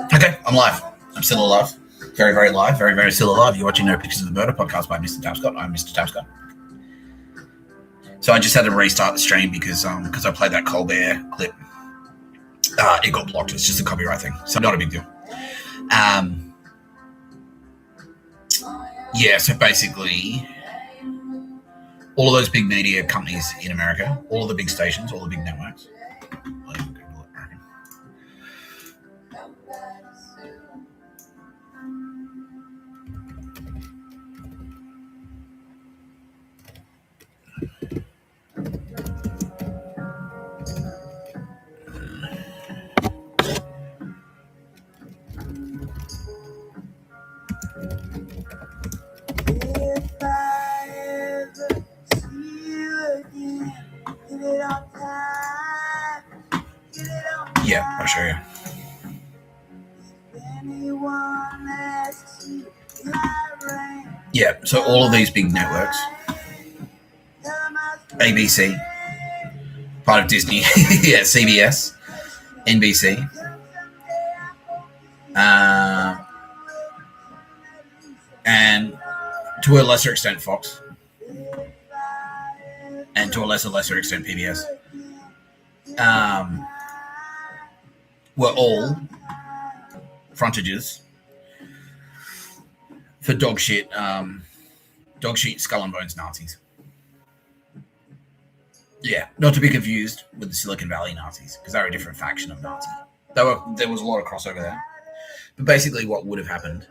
Okay, I'm live. I'm still alive. Very, very live. Very, very still alive. You're watching No Pictures of the Murder podcast by Mr. Tapscott. I'm Mr. Tapscott. So I just had to restart the stream because I played that Colbert clip. It got blocked. It's just a copyright thing, so not a big deal. Yeah. So basically, all of those big media companies in America, all of the big stations, all the big networks. Yeah, I'll show you. Yeah, so all of these big networks, ABC, part of Disney, yeah, CBS, NBC, and to a lesser extent Fox, and to a lesser extent PBS, were all frontages for dog shit, skull and bones Nazis. Yeah, not to be confused with the Silicon Valley Nazis, because they're a different faction of Nazi. There was a lot of crossover there. But basically what would have happened,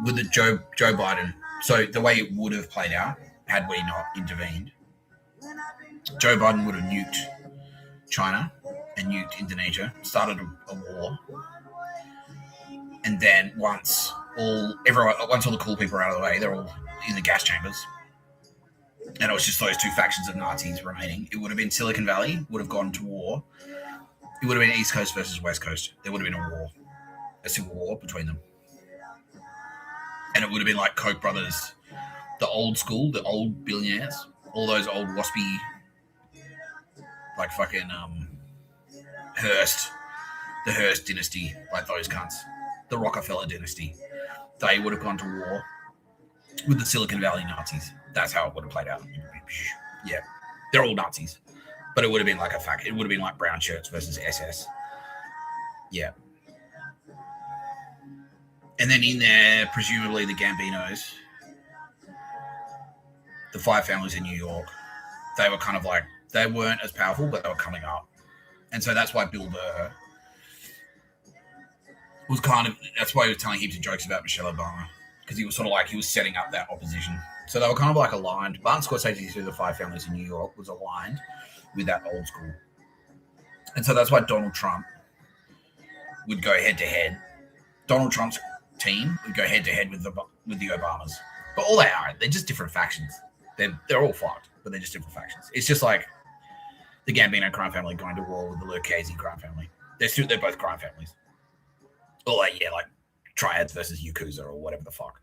with the Joe Biden, so the way it would have played out, had we not intervened, Joe Biden would have nuked China and nuked Indonesia, started a war, and then once all the cool people are out of the way, they're all in the gas chambers, and it was just those two factions of Nazis remaining. It would have been Silicon Valley would have gone to war. It would have been East Coast versus West Coast. There would have been a civil war between them, and it would have been like Koch brothers, the old school, the old billionaires, all those old waspy, like fucking the Hearst dynasty, like those cunts, the Rockefeller dynasty. They would have gone to war with the Silicon Valley Nazis. That's how it would have played out. Yeah, they're all Nazis, but it would have been like it would have been like brown shirts versus SS. Yeah. And then in there, presumably the Gambinos, the five families in New York, they were kind of like, they weren't as powerful, but they were coming up. And so that's why Bill Burr was that's why he was telling heaps of jokes about Michelle Obama, because he was sort of like, he was setting up that opposition. So they were kind of like aligned. Martin Scorsese through the five families in New York was aligned with that old school. And so that's why Donald Trump would go head to head. Donald Trump's team would go head to head with the Obamas. But all they are, they're just different factions. They're all fucked, but they're just different factions. It's just like the Gambino crime family going to war with the Lucchese crime family. They're both crime families. Or like triads versus Yakuza or whatever the fuck.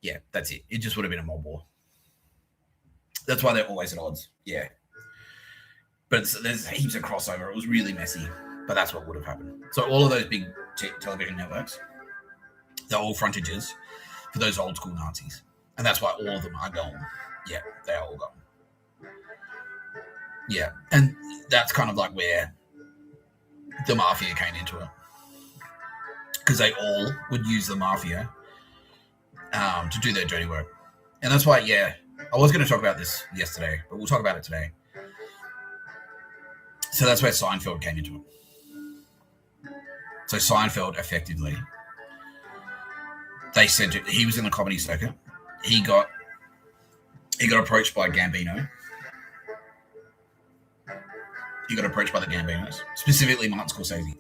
Yeah, that's it. It just would have been a mob war. That's why they're always at odds. Yeah. But there's heaps of crossover. It was really messy, but that's what would have happened. So all of those big television networks, they're all frontages for those old school Nazis. And that's why all of them are gone. Yeah, they're all gone. Yeah, and that's kind of like where the mafia came into it. Because they all would use the mafia to do their dirty work. And that's why, yeah, I was going to talk about this yesterday, but we'll talk about it today. So that's where Seinfeld came into it. So Seinfeld, effectively, they said he was in the comedy circuit. He got approached by Gambino. He got approached by the Gambinos, specifically Martin Scorsese.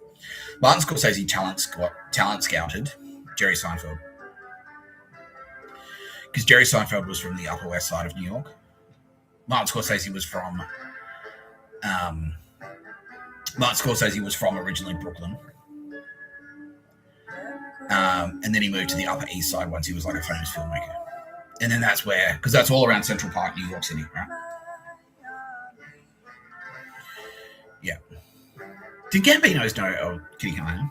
Martin Scorsese talent scouted Jerry Seinfeld, because Jerry Seinfeld was from the Upper West Side of New York. Martin Scorsese was from originally Brooklyn, and then he moved to the Upper East Side once he was like a famous filmmaker. And then that's where, because that's all around Central Park, New York City, right? Yeah. Did Gambinos know? Oh, Kitty Callahan.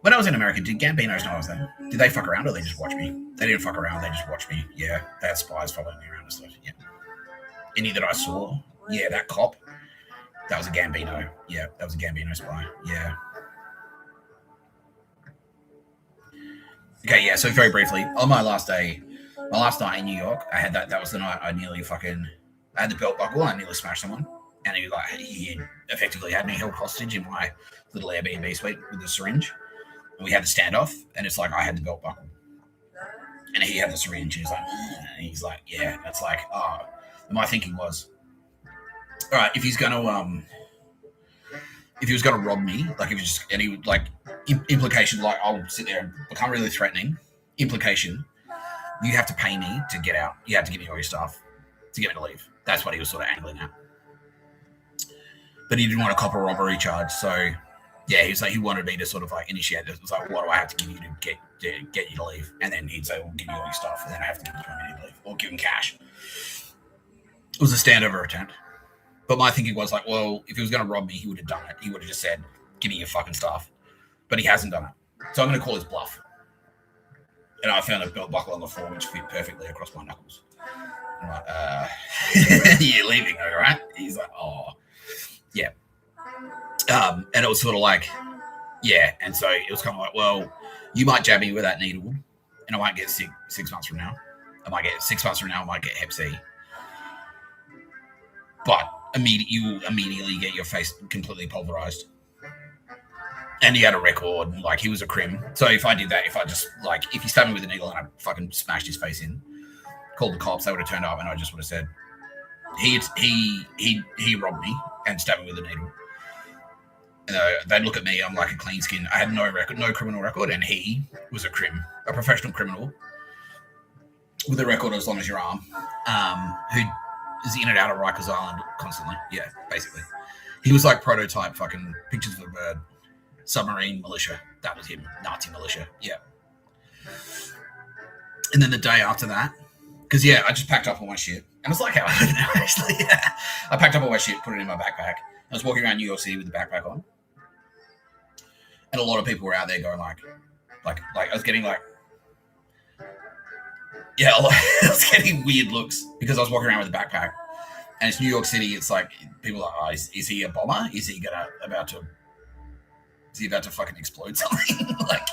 When I was in America, did Gambinos know I was there? Did they fuck around or they just watch me? They didn't fuck around. They just watched me. Yeah, they had spies following me around and stuff. Yeah. Any that I saw? Yeah, that cop. That was a Gambino. Yeah, that was a Gambino spy. Yeah. Okay, yeah, so very briefly, on my last day, my last night in New York, I had that was the night I nearly I had the belt buckle, I nearly smashed someone, and he effectively had me held hostage in my little Airbnb suite with a syringe, and we had the standoff, and it's like I had the belt buckle, and he had the syringe, and he's like, yeah, that's like, oh, and my thinking was, all right, if he was gonna rob me, like if he just, and he would like, implication, like I'll sit there and become really threatening. Implication, you have to pay me to get out. You have to give me all your stuff to get me to leave. That's what he was sort of angling at. But he didn't want to cop a robbery charge, so yeah, he was like he wanted me to sort of like initiate this. It was like, what do I have to give you to get you to leave? And then he'd say, "Well, give you all your stuff," and then I have to give you to leave, or give him cash. It was a standover attempt. But my thinking was like, well, if he was going to rob me, he would have done it. He would have just said, "Give me your fucking stuff." But he hasn't done it. So I'm going to call his bluff. And I found a belt buckle on the floor which fit perfectly across my knuckles. I'm like, you're leaving, all right? He's like, oh, yeah. And it was sort of like, yeah. And so it was kind of like, well, you might jab me with that needle, and I might get sick 6 months from now. I might get 6 months from now, I might get Hep C. But you immediately get your face completely pulverized. And he had a record, like he was a crim. So if I did that, if he stabbed me with a needle and I fucking smashed his face in, called the cops, they would have turned up and I just would have said, he robbed me and stabbed me with a needle. And they'd look at me, I'm like a clean skin. I had no criminal record, and he was a professional criminal with a record as long as your arm, who is in and out of Rikers Island constantly. Yeah, basically. He was like prototype fucking pictures of a bird. Submarine militia. That was him. Nazi militia. Yeah. And then the day after that, because yeah, I just packed up all my shit. And it's like how I live now, actually. Yeah. I packed up all my shit, put it in my backpack. I was walking around New York City with the backpack on. And a lot of people were out there going like I was getting like, yeah, I was getting weird looks because I was walking around with a backpack. And it's New York City. It's like, people are like, oh, is he a bomber? Is he about to fucking explode something? Like,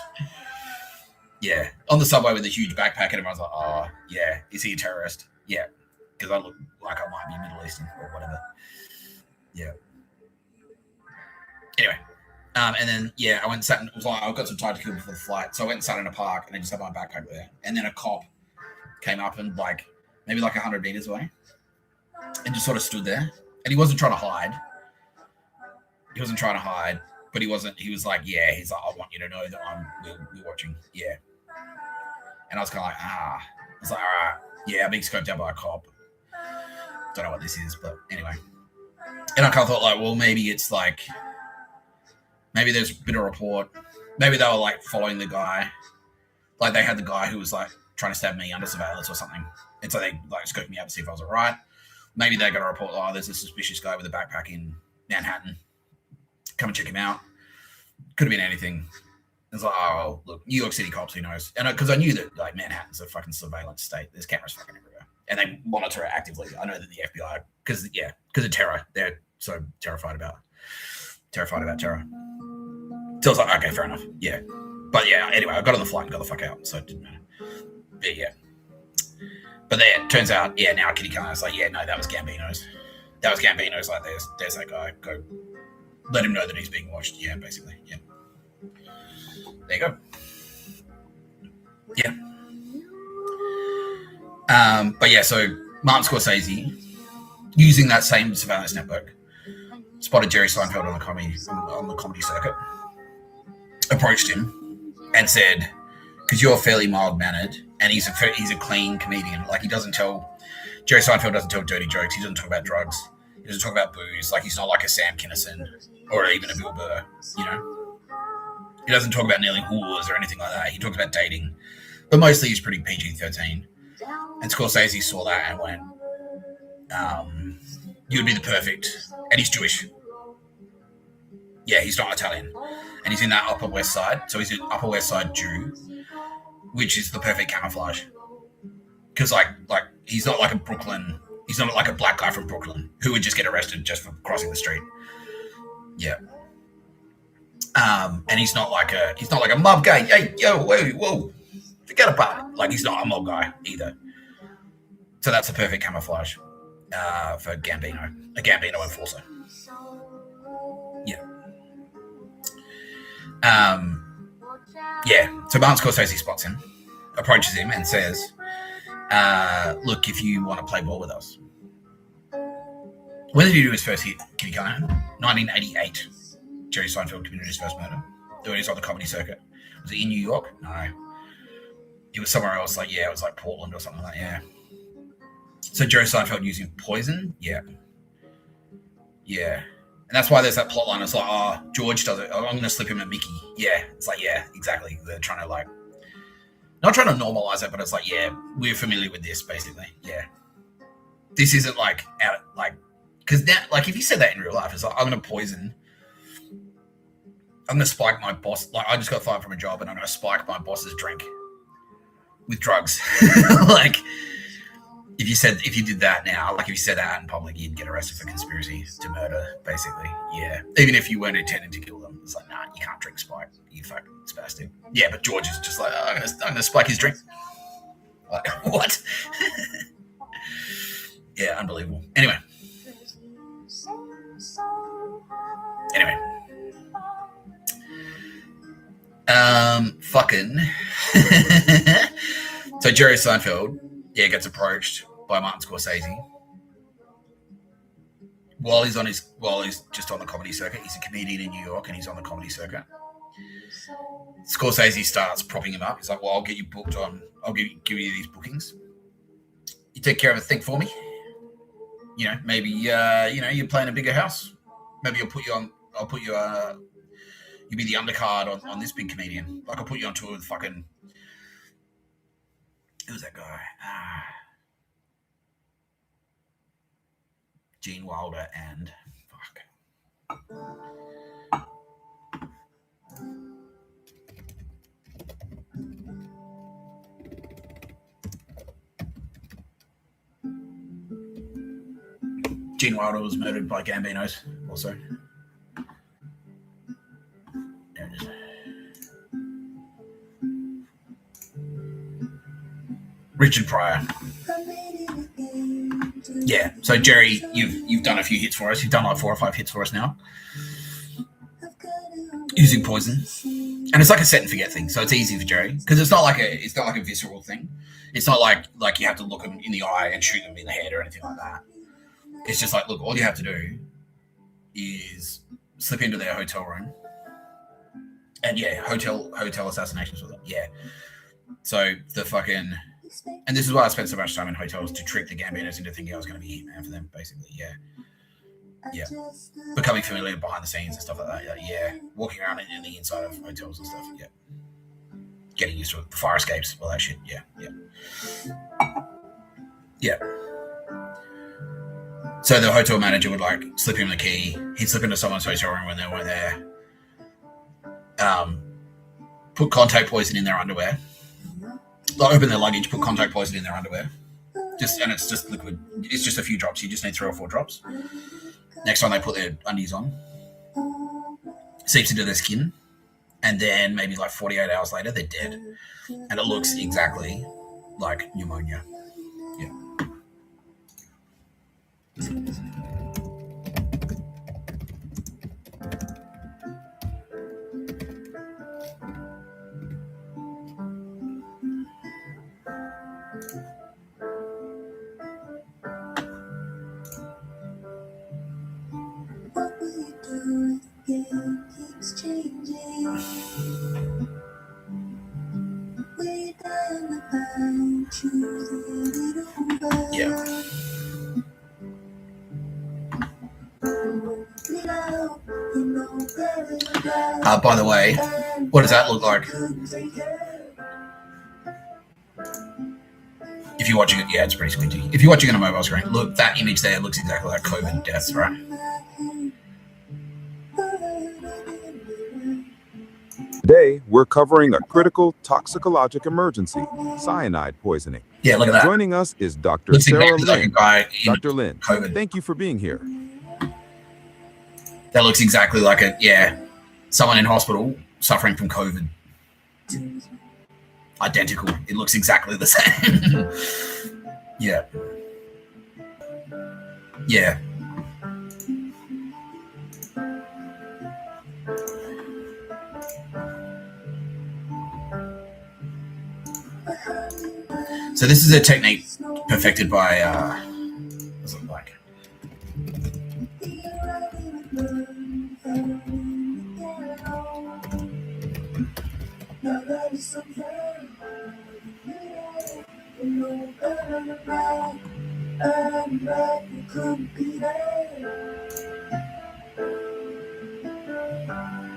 yeah, on the subway with a huge backpack, and everyone's like, oh, yeah, is he a terrorist? Yeah, because I look like I might be Middle Eastern or whatever. Yeah. Anyway, and then, yeah, I went and sat and it was like, I've got some time to kill before the flight. So I went and sat in a park and I just had my backpack there. And then a cop came up and maybe 100 meters away and just sort of stood there. And he wasn't trying to hide. But he was like, yeah, he's like, I want you to know that we're watching. Yeah. And I was kind of like, I was like, all right, yeah, I'm being scoped out by a cop. Don't know what this is, but anyway. And I kind of thought like, well, maybe it's like, maybe there's been a report. Maybe they were like following the guy. Like they had the guy who was like trying to stab me under surveillance or something. And so they like scoped me out to see if I was all right. Maybe they got a report, oh, there's a suspicious guy with a backpack in Manhattan. Come and check him out. Could have been anything. It's like, oh, look, New York City cops, who knows? And because I knew that like Manhattan's a fucking surveillance state. There's cameras fucking everywhere, and they monitor it actively. I know that the FBI, because of terror, they're so terrified about terror. So I was like, okay, fair enough, yeah. But yeah, anyway, I got on the flight and got the fuck out, so it didn't matter. But yeah. But then it turns out, yeah, now Kitty Callahan's like, yeah, no, that was Gambino's. Like, there's that guy. Go. Let him know that he's being watched. Yeah, basically. Yeah. There you go. Yeah. But yeah, so Martin Scorsese, using that same surveillance network, spotted Jerry Seinfeld on the comedy circuit, approached him and said, because you're fairly mild-mannered and he's a clean comedian. Like Jerry Seinfeld doesn't tell dirty jokes. He doesn't talk about drugs. He doesn't talk about booze. Like he's not like a Sam Kinison or even a Bill Burr, you know. He doesn't talk about nailing whores or anything like that. He talks about dating, but mostly he's pretty PG-13. And Scorsese saw that and went, "You would be the perfect," and he's Jewish. Yeah, he's not Italian, and he's in that Upper West Side. So he's an Upper West Side Jew, which is the perfect camouflage. Because like he's not like a Brooklyn. He's not like a black guy from Brooklyn who would just get arrested just for crossing the street. Yeah. And he's not like a mob guy. Hey, yo, whoa, forget about it. Like he's not a mob guy either. So that's a perfect camoufage for Gambino, a Gambino enforcer. Yeah. Yeah. So Martin Scorsese spots him, approaches him, and says, "Look, if you want to play ball with us." When did he do his first hit? Can you go on? 1988. Jerry Seinfeld committed his first murder. He was on the comedy circuit. Was it in New York? No. It was somewhere else. Like, yeah, it was like Portland or something like that. Yeah. So Jerry Seinfeld using poison? Yeah. Yeah. And that's why there's that plot line. It's like, oh, George does it. Oh, I'm going to slip him a Mickey. Yeah. It's like, yeah, exactly. They're trying to like, not trying to normalize it, but it's like, yeah, we're familiar with this, basically. Yeah. This isn't like, because now, like, if you said that in real life, it's like, I'm going to spike my boss. Like, I just got fired from a job and I'm going to spike my boss's drink with drugs. Like, if you did that now, like if you said that in public, you'd get arrested for conspiracy to murder, basically. Yeah. Even if you weren't intending to kill them. It's like, nah, you can't drink spike. You fucking spastic. Yeah, but George is just like, oh, I'm going to spike his drink. Like, what? Yeah, unbelievable. Anyway. Fucking. So Jerry Seinfeld, yeah, gets approached by Martin Scorsese while he's just on the comedy circuit. He's a comedian in New York and he's on the comedy circuit. Scorsese starts propping him up. He's like, well, I'll get you booked on, I'll give you these bookings. You take care of a thing for me. You know, maybe, you're playing a bigger house. Maybe you'll be the undercard on this big comedian. Like, I'll put you on tour with fucking, who's that guy? Gene Wilder and Gene Wilder was murdered by Gambinos also. There it is. Richard Pryor. Yeah, so Jerry, you've done a few hits for us. You've done like 4 or 5 hits for us now, using poison, and it's like a set and forget thing. So it's easy for Jerry because it's not like a visceral thing. It's not like you have to look them in the eye and shoot them in the head or anything like that. It's just like, look, all you have to do is slip into their hotel room, and yeah, hotel assassinations with them. Yeah, so the fucking. And this is why I spent so much time in hotels, to trick the Gambinos into thinking I was going to be Hitman for them, basically. Yeah. Becoming familiar behind the scenes and stuff like that. Yeah. Walking around in the inside of hotels and stuff. Yeah. Getting used to it. The fire escapes, all that shit. Yeah. So the hotel manager would like slip him the key. He'd slip into someone's hotel room when they weren't there. Put contact poison in their underwear. They'll open their luggage, put contact poison in their underwear. And it's just liquid. It's just a few drops. You just need 3 or 4 drops. Next time they put their undies on, seeps into their skin, and then maybe like 48 hours later, they're dead. And it looks exactly like pneumonia. Yeah. By the way, what does that look like? If you're watching it, yeah, it's pretty squinty. If you're watching it on a mobile screen, look, that image there looks exactly like COVID deaths, right? Today, we're covering a critical toxicologic emergency, cyanide poisoning. Yeah, look at that. Joining us is Dr. Looks Sarah exactly like a Lynn. guy in Dr. Lynn, COVID. thank you for being here. That looks exactly like someone in hospital suffering from COVID. Identical. It looks exactly the same. Yeah. Yeah. So this is a technique perfected by what's it like?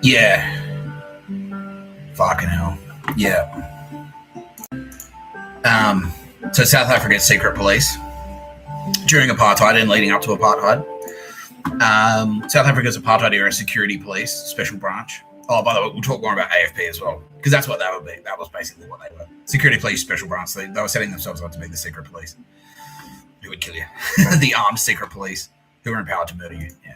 Yeah. Fucking hell. Yeah. So South Africa's secret police during apartheid and leading up to apartheid. South Africa's apartheid era security police special branch. Oh, by the way, we'll talk more about AFP as well, because that's what that would be. That was basically what they were. Security police special branch. They were setting themselves up to be the secret police who would kill you. The armed secret police who were empowered to murder you. Yeah.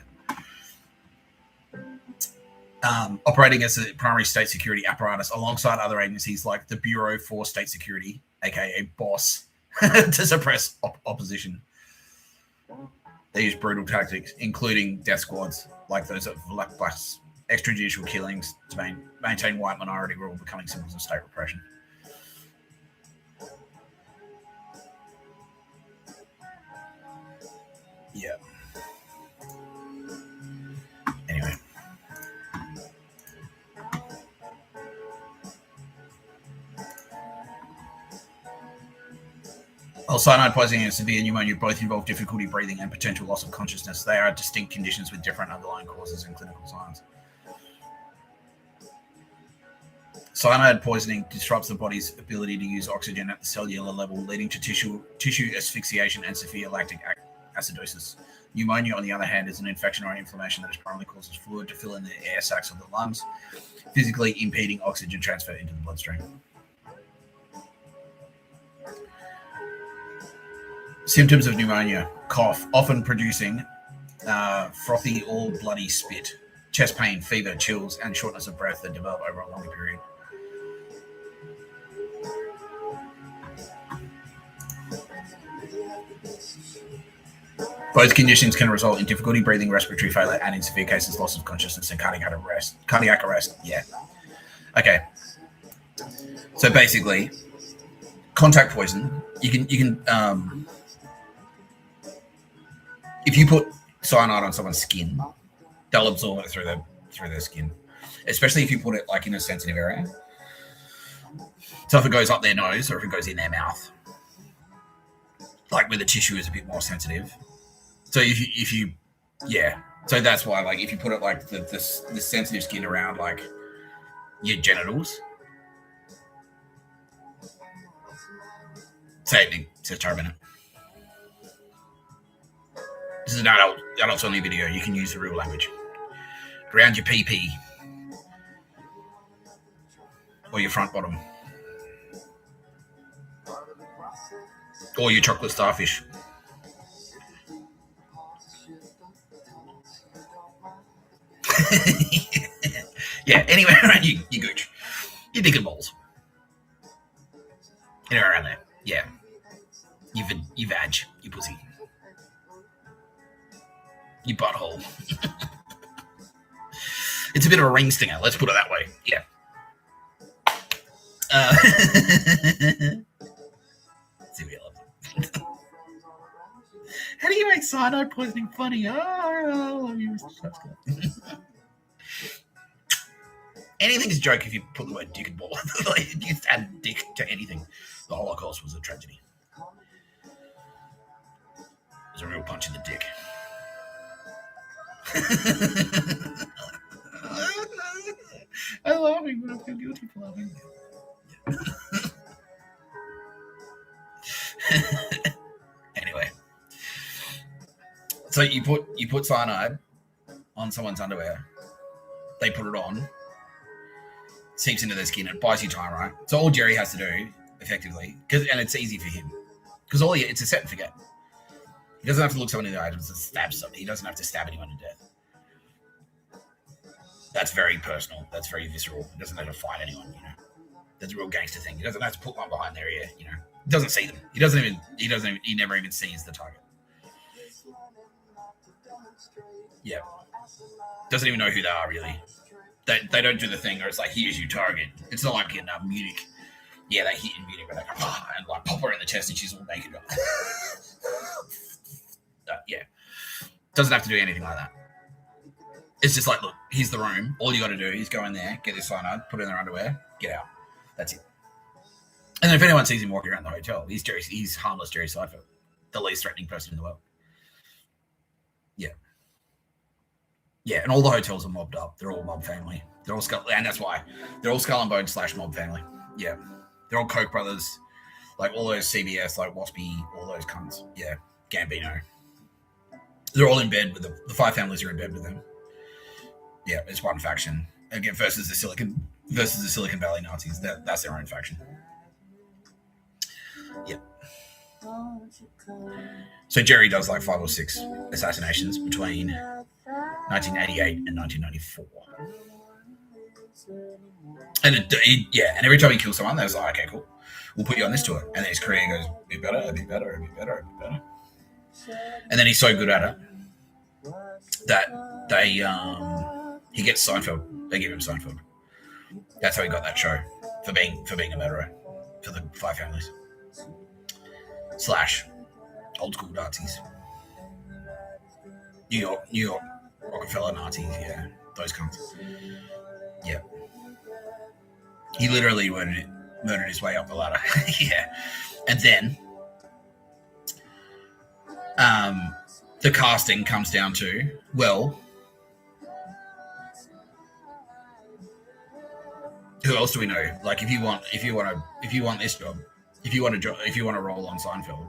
Operating as a primary state security apparatus alongside other agencies like the Bureau for State Security, aka BOSS, to suppress opposition. They use brutal tactics, including death squads like those of Black Blacks, extrajudicial killings to maintain white minority rule, becoming symbols of state repression. Yeah. Anyway. While cyanide poisoning and severe pneumonia both involve difficulty breathing and potential loss of consciousness, they are distinct conditions with different underlying causes and clinical signs. Cyanide poisoning disrupts the body's ability to use oxygen at the cellular level, leading to tissue asphyxiation and severe lactic acidosis. Pneumonia, on the other hand, is an infection or inflammation that primarily causes fluid to fill in the air sacs of the lungs, physically impeding oxygen transfer into the bloodstream. Symptoms of pneumonia: cough, often producing frothy or bloody spit, chest pain, fever, chills, and shortness of breath that develop over a longer period. Both conditions can result in difficulty breathing, respiratory failure, and in severe cases, loss of consciousness and cardiac arrest. Yeah. Okay. So basically, contact poison. You can if you put cyanide on someone's skin, they'll absorb it through their skin, especially if you put it like in a sensitive area. So if it goes up their nose or if it goes in their mouth, like where the tissue is a bit more sensitive. So if you so that's why, like, if you put it like the sensitive skin around like your genitals. Same thing, says Tara Bennett. This is an adults only video. You can use the real language. Around your PP or your front bottom or your chocolate starfish. Yeah, anywhere around you gooch, your dick and balls, anywhere around there. Yeah, you vag, you pussy, your butthole. It's a bit of a ring stinger, let's put it that way. Yeah. Sylvia loves it. How do you make cyanide poisoning funny? Oh, I love you, Mr. Subscribe. Anything's a joke if you put the word dick and ball. Like, you just add dick to anything. The Holocaust was a tragedy. It was a real punch in the dick. I love him, but I feel guilty for loving him. Anyway, so you put cyanide on someone's underwear. They put it on. seeps into their skin. It buys you time, right? So all Jerry has to do, effectively, and it's easy for him, because it's a set and forget. He doesn't have to look someone in the eye to stab somebody. He doesn't have to stab anyone to death. That's very personal. That's very visceral. He doesn't have to fight anyone, you know. That's a real gangster thing. He doesn't have to put one behind their ear, you know. He doesn't see them. He never even sees the target. Yeah. Doesn't even know who they are, really. They don't do the thing where it's like, here's your target. It's not like in Munich. Yeah, they hit in Munich where they go, and like pop her in the chest and she's all naked. Yeah. Doesn't have to do anything like that. It's just like, look, here's the room. All you got to do is go in there, get this cyanide, put it in their underwear, get out. That's it. And then if anyone sees him walking around the hotel, he's harmless Jerry Seinfeld, the least threatening person in the world. Yeah. Yeah, and all the hotels are mobbed up. They're all mob family. They're all and that's why they're all skull and bone / mob family. Yeah. They're all Koch brothers, like all those CBS, like Waspy, all those cunts. Yeah. Gambino. They're all in bed with the 5 families are in bed with them. Yeah, it's one faction. Again, versus the Silicon Valley Nazis. That's their own faction. Yeah. So Jerry does like 5 or 6 assassinations between 1988 and 1994. And and every time he kills someone, they're like, okay, cool. We'll put you on this tour. And then his career goes a bit better, a bit better, a bit better, a bit better. And then he's so good at it that he gets Seinfeld. They give him Seinfeld. That's how he got that show, for being a murderer for the 5 families / old school Nazis. New York Rockefeller Nazis, yeah, those kinds. Yeah, he literally murdered his way up the ladder. Yeah, and then the casting comes down to, well, who else do we know? Like, if you want this job, if you want to roll on Seinfeld,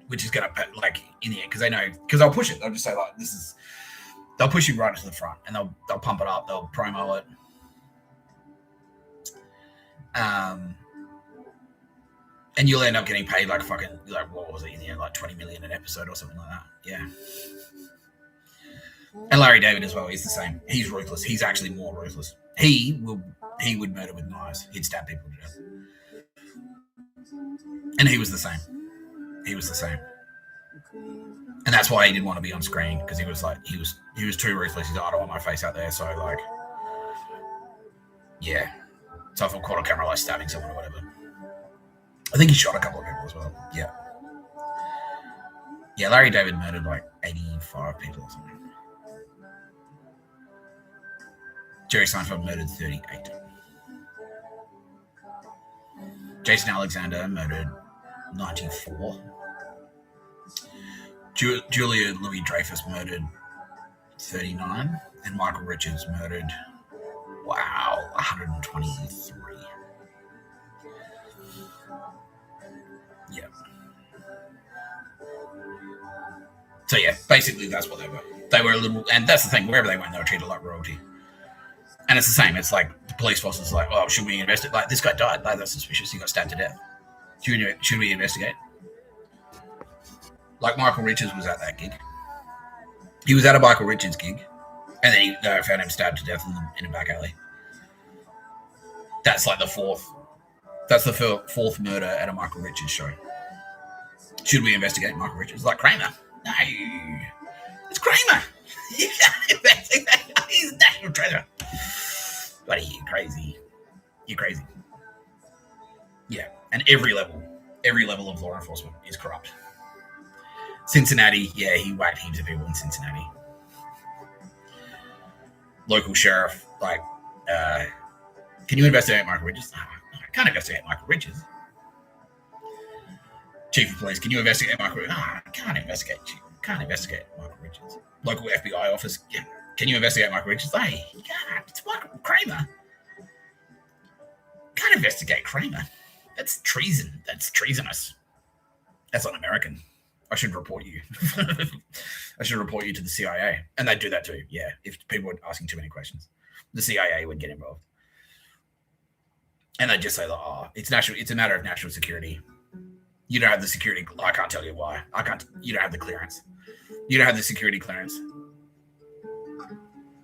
which is gonna, like, in the end, because they know, because they'll push it. They'll just say, like, they'll push you right to the front, and they'll pump it up. They'll promo it. And you'll end up getting paid like fucking, like, what was it in the end, like $20 million an episode or something like that. Yeah. And Larry David as well. He's the same. He's ruthless. He's actually more ruthless. He would murder with knives. He'd stab people to death. And he was the same. And that's why he didn't want to be on screen, because he was like, he was too ruthless. He's like, I don't want my face out there. So, like, yeah. So if I caught a camera like stabbing someone or whatever. I think he shot a couple of people as well. Yeah. Yeah, Larry David murdered like 85 people or something. Jerry Seinfeld murdered 38. Jason Alexander murdered 94. Julia Louis-Dreyfus murdered 39. And Michael Richards murdered, 123. Yeah. So yeah, basically that's what they were. They were a little, and that's the thing, wherever they went, they were treated like royalty. And it's the same. It's like the police force is like, oh, should we investigate? Like, this guy died. Like, that's suspicious. He got stabbed to death. Should we investigate? Like, Michael Richards was at that gig. He was at a Michael Richards gig, and then they found him stabbed to death in a back alley. That's like the fourth. That's the fourth murder at a Michael Richards show. Should we investigate Michael Richards? Like, Kramer. No. It's Kramer. You can't investigate. He's a national treasure. Buddy, you're crazy. You're crazy. Yeah. And every level of law enforcement is corrupt. Cincinnati, yeah, he whacked heaps of people in Cincinnati. Local sheriff, like, can you investigate Michael Richards? No, I can't investigate Michael Richards. Chief of police, can you investigate Michael Richards? No, I can't investigate Michael Richards. Local FBI office, yeah. Can you investigate Michael Richards? Hey, you can't. It's Michael Kramer. Can't investigate Kramer. That's treason. That's treasonous. That's un-American. I should report you. I should report you to the CIA. And they do that too, yeah, if people are asking too many questions. The CIA would get involved. And they'd just say, oh, it's a matter of national security. You don't have the security. I can't tell you why. You don't have the clearance. You don't have the security clearance.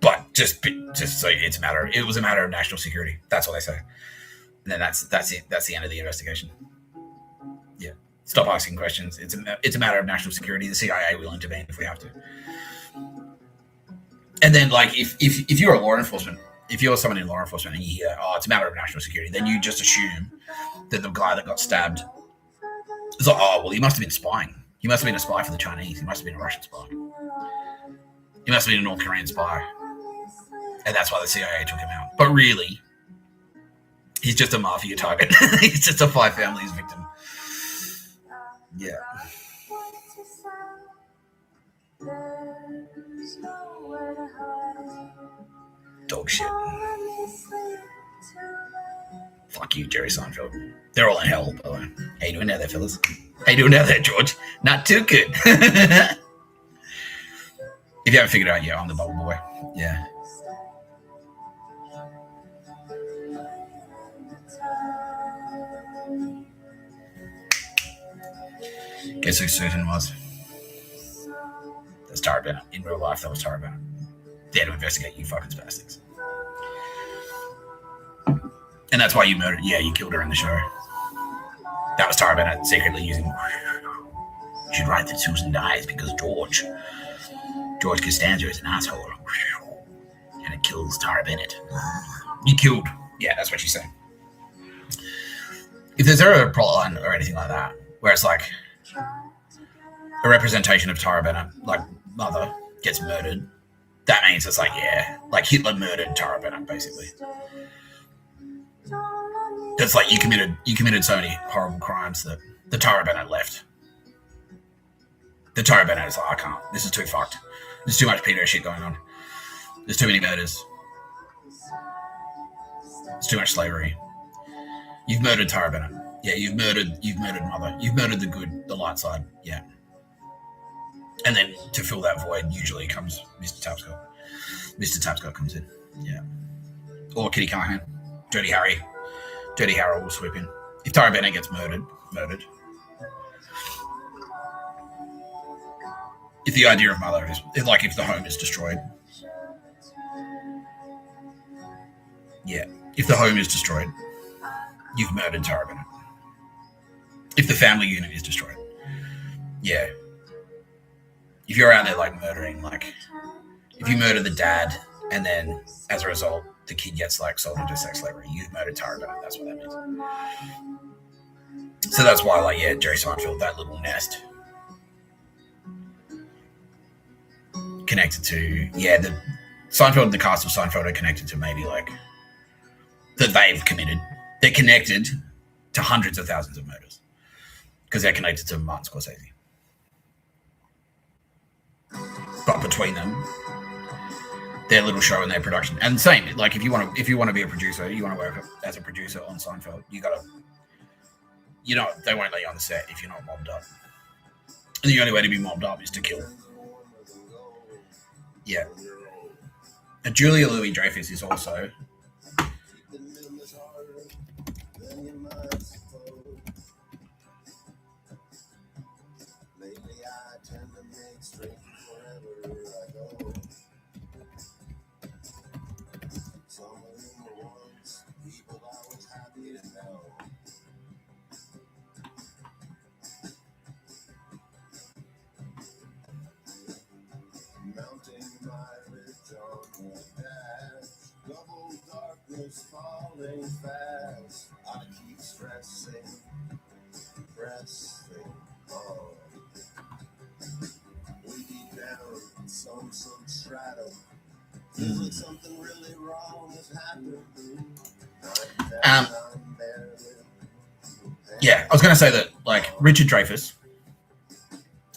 But just so it was a matter of national security. That's what they say. And then that's it. That's the end of the investigation. Yeah. Stop asking questions. It's a matter of national security. The CIA will intervene if we have to. And then, like, if you're a law enforcement, if you're someone in law enforcement and you hear, oh, it's a matter of national security, then you just assume that the guy that got stabbed is like, oh, well, he must have been spying. He must have been a spy for the Chinese. He must have been a Russian spy. He must have been a North Korean spy. And that's why the CIA took him out. But really, he's just a mafia target. He's just a Five Families victim. Yeah. Dog shit. Fuck you, Jerry Seinfeld. They're all in hell, by the way. How you doing out there, fellas? How you doing out there, George? Not too good. If you haven't figured it out, yeah, I'm the bubble boy. Yeah. Guess who Susan was? That's Tara Bennett. In real life, that was Tara Bennett. They had to investigate you fucking spastics. And that's why you murdered. Yeah, you killed her in the show. That was Tara Bennett secretly using. You should write that Susan dies because George Costanza is an asshole. And it kills Tara Bennett. You killed. Yeah, that's what she's saying. If there's ever a plot line or anything like that, where it's like a representation of Tara Bennett, like mother gets murdered, that means it's like, yeah, like Hitler murdered Tara Bennett, basically. It's like you committed so many horrible crimes that the Tara Bennett left. The Tara Bennett is like, I can't. This is too fucked. There's too much pedo shit going on. There's too many murders. There's too much slavery. You've murdered Tara Bennett. Yeah, you've murdered mother. You've murdered the light side. Yeah. And then to fill that void, usually comes Mr. Tapscott. Mr. Tapscott comes in. Yeah. Or Kitty Callahan. Dirty Harry. Dirty Harold will swoop in. If Tara Bennett gets murdered. If the idea of mother is like if the home is destroyed. Yeah. If the home is destroyed, you've murdered Tara Bennett. If the family unit is destroyed. Yeah. If you're out there like murdering, like if you murder the dad and then as a result the kid gets like sold into sex slavery, you've murdered Tara Bennett. That's what that means. So that's why, like, yeah, Jerry Seinfeld, that little nest connected to, yeah, the Seinfeld and the cast of Seinfeld are connected to maybe like that they've committed. They're connected to hundreds of thousands of murders because they're connected to Martin Scorsese. But between them, their little show and their production, and same, like if you want to be a producer, you want to work as a producer on Seinfeld, you gotta, they won't let you on the set if you're not mobbed up. And the only way to be mobbed up is to kill. Yeah. And Julia Louis-Dreyfus is also falling fast. I keep pressing on. We deep down, some stratum. Feels like something really wrong has happened. Yeah, I was going to say that, like, Richard Dreyfuss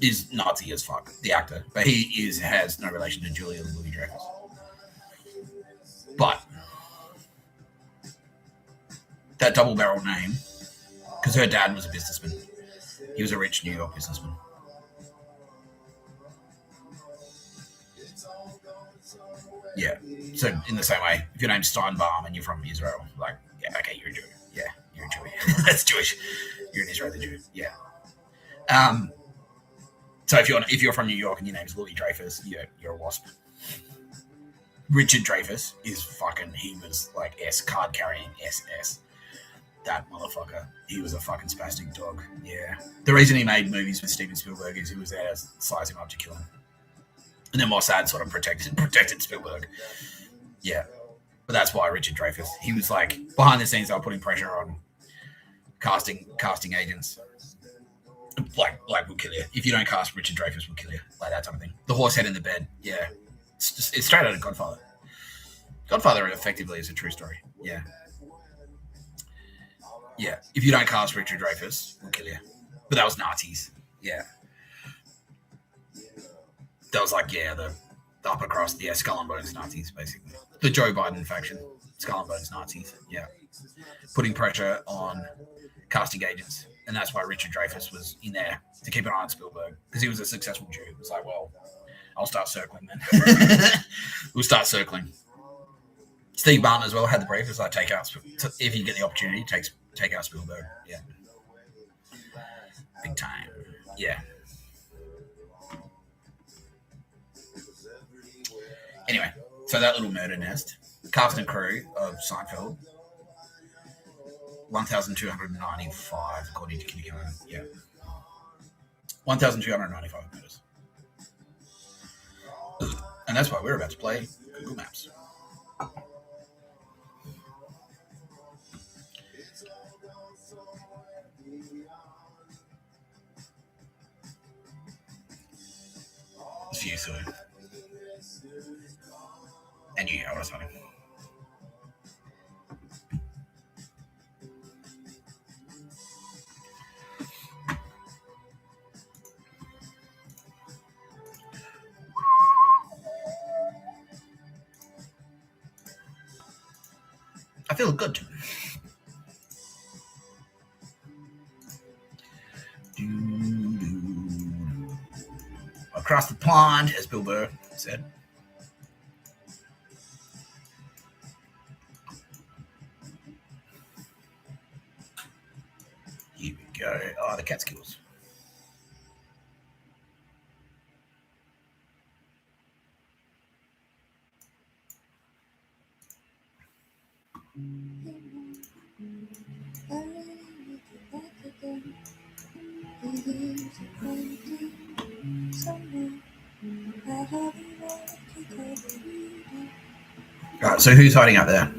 is Nazi as fuck, the actor, but he has no relation to Julia Louis-Dreyfus. But that double-barrel name, because her dad was a businessman. He was a rich New York businessman. Yeah. So in the same way, if your name's Steinbaum and you're from Israel, like, yeah, okay, you're a Jew. Yeah, you're a Jew. That's Jewish. You're an Israeli Jew. Yeah. So if you're from New York and your name's Louis Dreyfus, you're a WASP. Richard Dreyfus is fucking. He was like card carrying SS. That motherfucker. He was a fucking spastic dog. Yeah. The reason he made movies with Steven Spielberg is he was there to size him up to kill him. And then Mossad sort of protected Spielberg. Yeah. But that's why Richard Dreyfuss. He was like behind the scenes. They were putting pressure on casting agents. Like we'll kill you if you don't cast Richard Dreyfuss. We'll kill you. Like that type of thing. The horse head in the bed. Yeah. It's straight out of Godfather. Godfather effectively is a true story. Yeah. Yeah. If you don't cast Richard Dreyfuss, we'll kill you. But that was Nazis. Yeah. That was like, the upper crust, Skull and Bones Nazis, basically. The Joe Biden faction, Skull and Bones Nazis, yeah. Putting pressure on casting agents. And that's why Richard Dreyfuss was in there to keep an eye on Spielberg, because he was a successful Jew. It was like, well, I'll start circling then. We'll start circling. Steve Barton as well had the brief. It's like, take out, if you get the opportunity, take out Spielberg. Yeah. Big time. Yeah. Anyway, so that little murder nest, cast and crew of Seinfeld, 1,295 according to kindergarten. Yeah, 1,295 murders, and that's why we're about to play Google Maps. It's you, so. And you, I was funny. I feel good. Across the pond, as Bill Burr said. Here we go. Oh, the Catskills. All right, so who's hiding out there?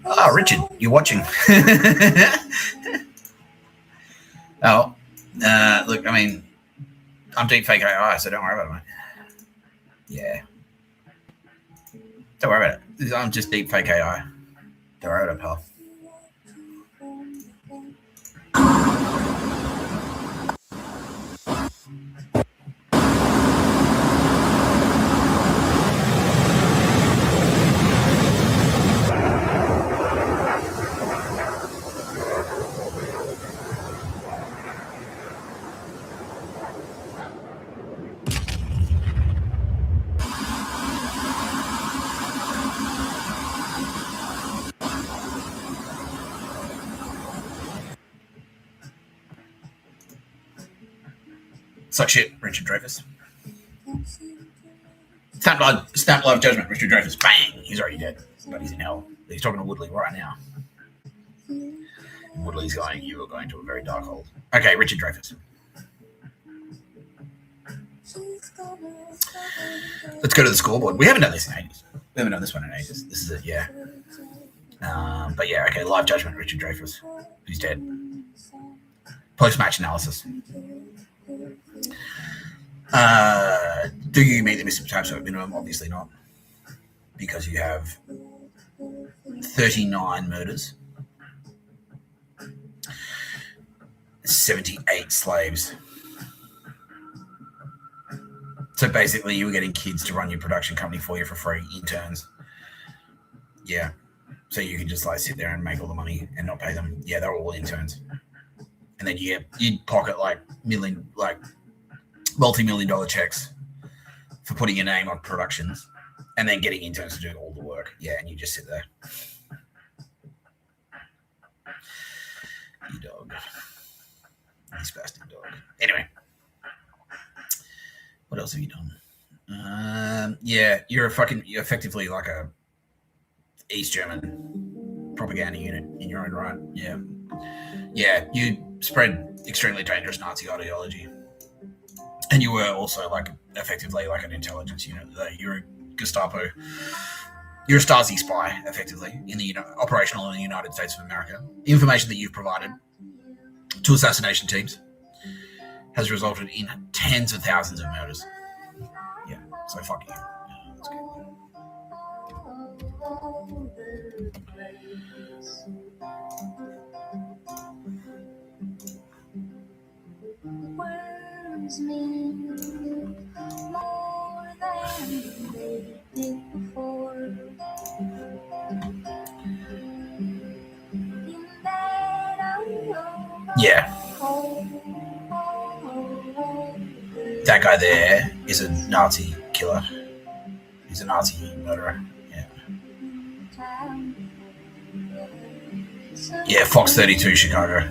Oh, Richard, you're watching. Oh, look, I mean, I'm deep fake AI, so don't worry about it, mate. Yeah. Don't worry about it. I'm just deep fake AI. Don't worry about it, pal. Suck shit, Richard Dreyfuss. Snap live judgment, Richard Dreyfuss. Bang! He's already dead, but he's in hell. He's talking to Woodley right now. And Woodley's going, you are going to a very dark hole. Okay, Richard Dreyfuss. Let's go to the scoreboard. We haven't done this in ages. We haven't done this one in ages. This is it, yeah. But yeah, okay, live judgment, Richard Dreyfuss. Who's dead. Post-match analysis. Do you meet the Mr. Typesoap minimum? Obviously not, because you have 39 murders, 78 slaves. So basically, you were getting kids to run your production company for you for free, interns. Yeah, so you can just like sit there and make all the money and not pay them. Yeah, they're all interns, and then you'd pocket like multi-million-dollar checks for putting your name on productions and then getting interns to do all the work. Yeah, and you just sit there. You dog. You spastic dog. Anyway. What else have you done? Yeah, you're effectively like a East German propaganda unit in your own right. Yeah. Yeah, you spread extremely dangerous Nazi ideology. And you were also like effectively like an intelligence unit. You're a Gestapo. You're a Stasi spy, effectively, in the operational in the United States of America. The information that you've provided to assassination teams has resulted in tens of thousands of murders. Yeah, so fuck you. Yeah, that's good. Words mean more than they did before. Yeah. That guy there is a Nazi killer. He's a Nazi murderer. Yeah. Yeah, Fox 32 Chicago.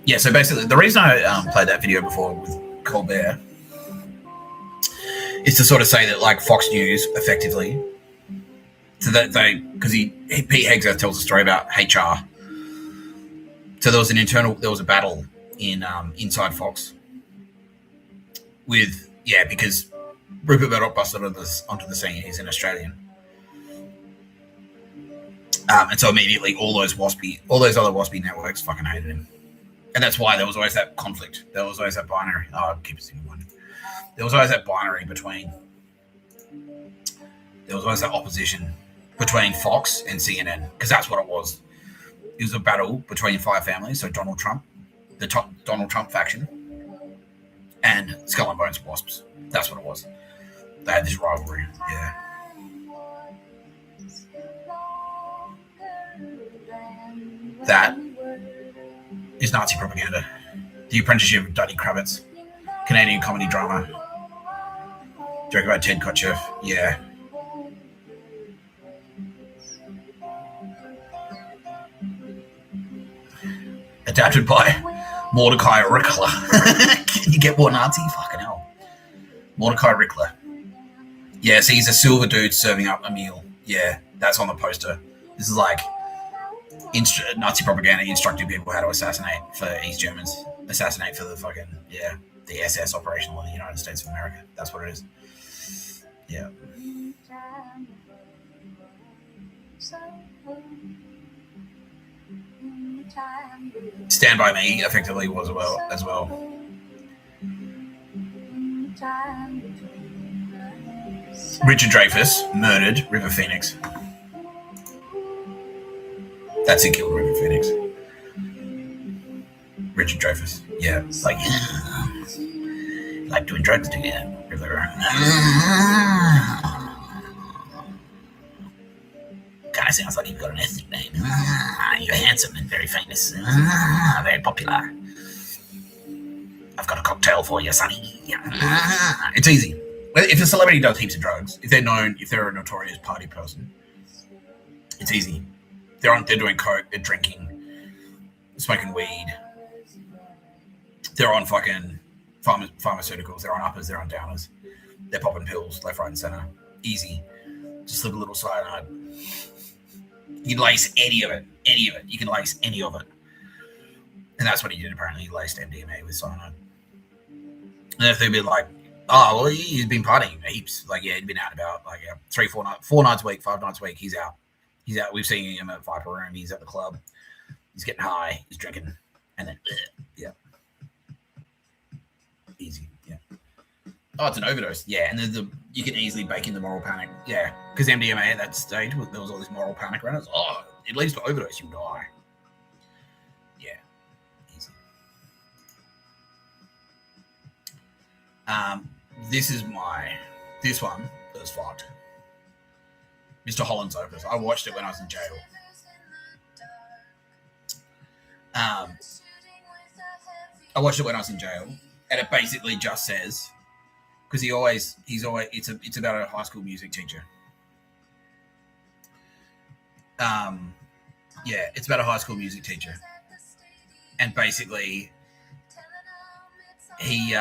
Yeah, so basically, the reason I played that video before with Colbert is to sort of say that, like, Fox News effectively, so that because Pete Hegseth tells a story about HR. So there was a battle in inside Fox with because Rupert Murdoch busted onto the scene. He's an Australian. And so immediately all those other WASPy networks fucking hated him. And that's why there was always that conflict. There was always that binary. Oh, I'll keep it single one. There was always that binary between. There was always that opposition between Fox and CNN, because that's what it was. It was a battle between five families. So Donald Trump, the Donald Trump faction, and Skull and Bones WASPs. That's what it was. They had this rivalry. Yeah. That is Nazi propaganda. The Apprenticeship of Duddy Kravitz. Canadian comedy drama. Directed by Ted Kotcheff. Yeah. Adapted by Mordecai Rickler. Can you get more Nazi? Fucking hell. Mordecai Rickler. Yeah, so he's a silver dude serving up a meal. Yeah, that's on the poster. This is like Nazi propaganda instructing people how to assassinate for East Germans. Assassinate for the fucking, the SS operational in the United States of America. That's what it is. Yeah. Stand By Me effectively was as well. Richard Dreyfuss murdered River Phoenix. That's who killed River Phoenix. Richard Dreyfuss. Yeah. Like doing drugs together. River. Kind of sounds like you've got an ethnic name. You're handsome and very famous. Very popular. I've got a cocktail for you, sonny. It's easy. If a celebrity does heaps of drugs, if they're a notorious party person, it's easy. They're doing coke, they're drinking, smoking weed. They're on fucking pharmaceuticals. They're on uppers, they're on downers. They're popping pills left, right, and center. Easy. Just slip a little cyanide. You can lace any of it. You can lace any of it. And that's what he did, apparently. He laced MDMA with cyanide. And if they'd be like, oh, well, he's been partying heaps. Like, yeah, he'd been out and about, like, 4 nights a week, 5 nights a week. He's out. We've seen him at Viper Room. He's at the club. He's getting high. He's drinking. And then, easy. Yeah. Oh, it's an overdose. Yeah, and you can easily bake in the moral panic. Yeah, because MDMA at that stage, there was all this moral panic around it. Oh, it leads to overdose. You die. Yeah, easy. This one was fucked. Mr. Holland's Opus. I watched it when I was in jail. I watched it when I was in jail, and it basically just says, because it's about a high school music teacher. It's about a high school music teacher, and basically he's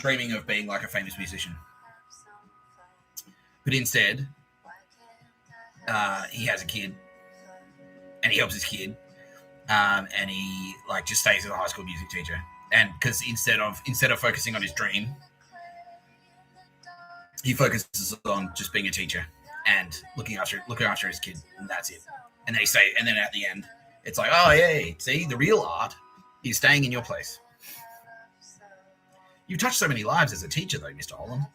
dreaming of being like a famous musician, but instead he has a kid, and he helps his kid, and he like just stays as a high school music teacher, and because instead of focusing on his dream, he focuses on just being a teacher and looking after his kid, and that's it. And then at the end, it's like, oh yay, see, the real art is staying in your place. You touch so many lives as a teacher, though, Mr. Holland.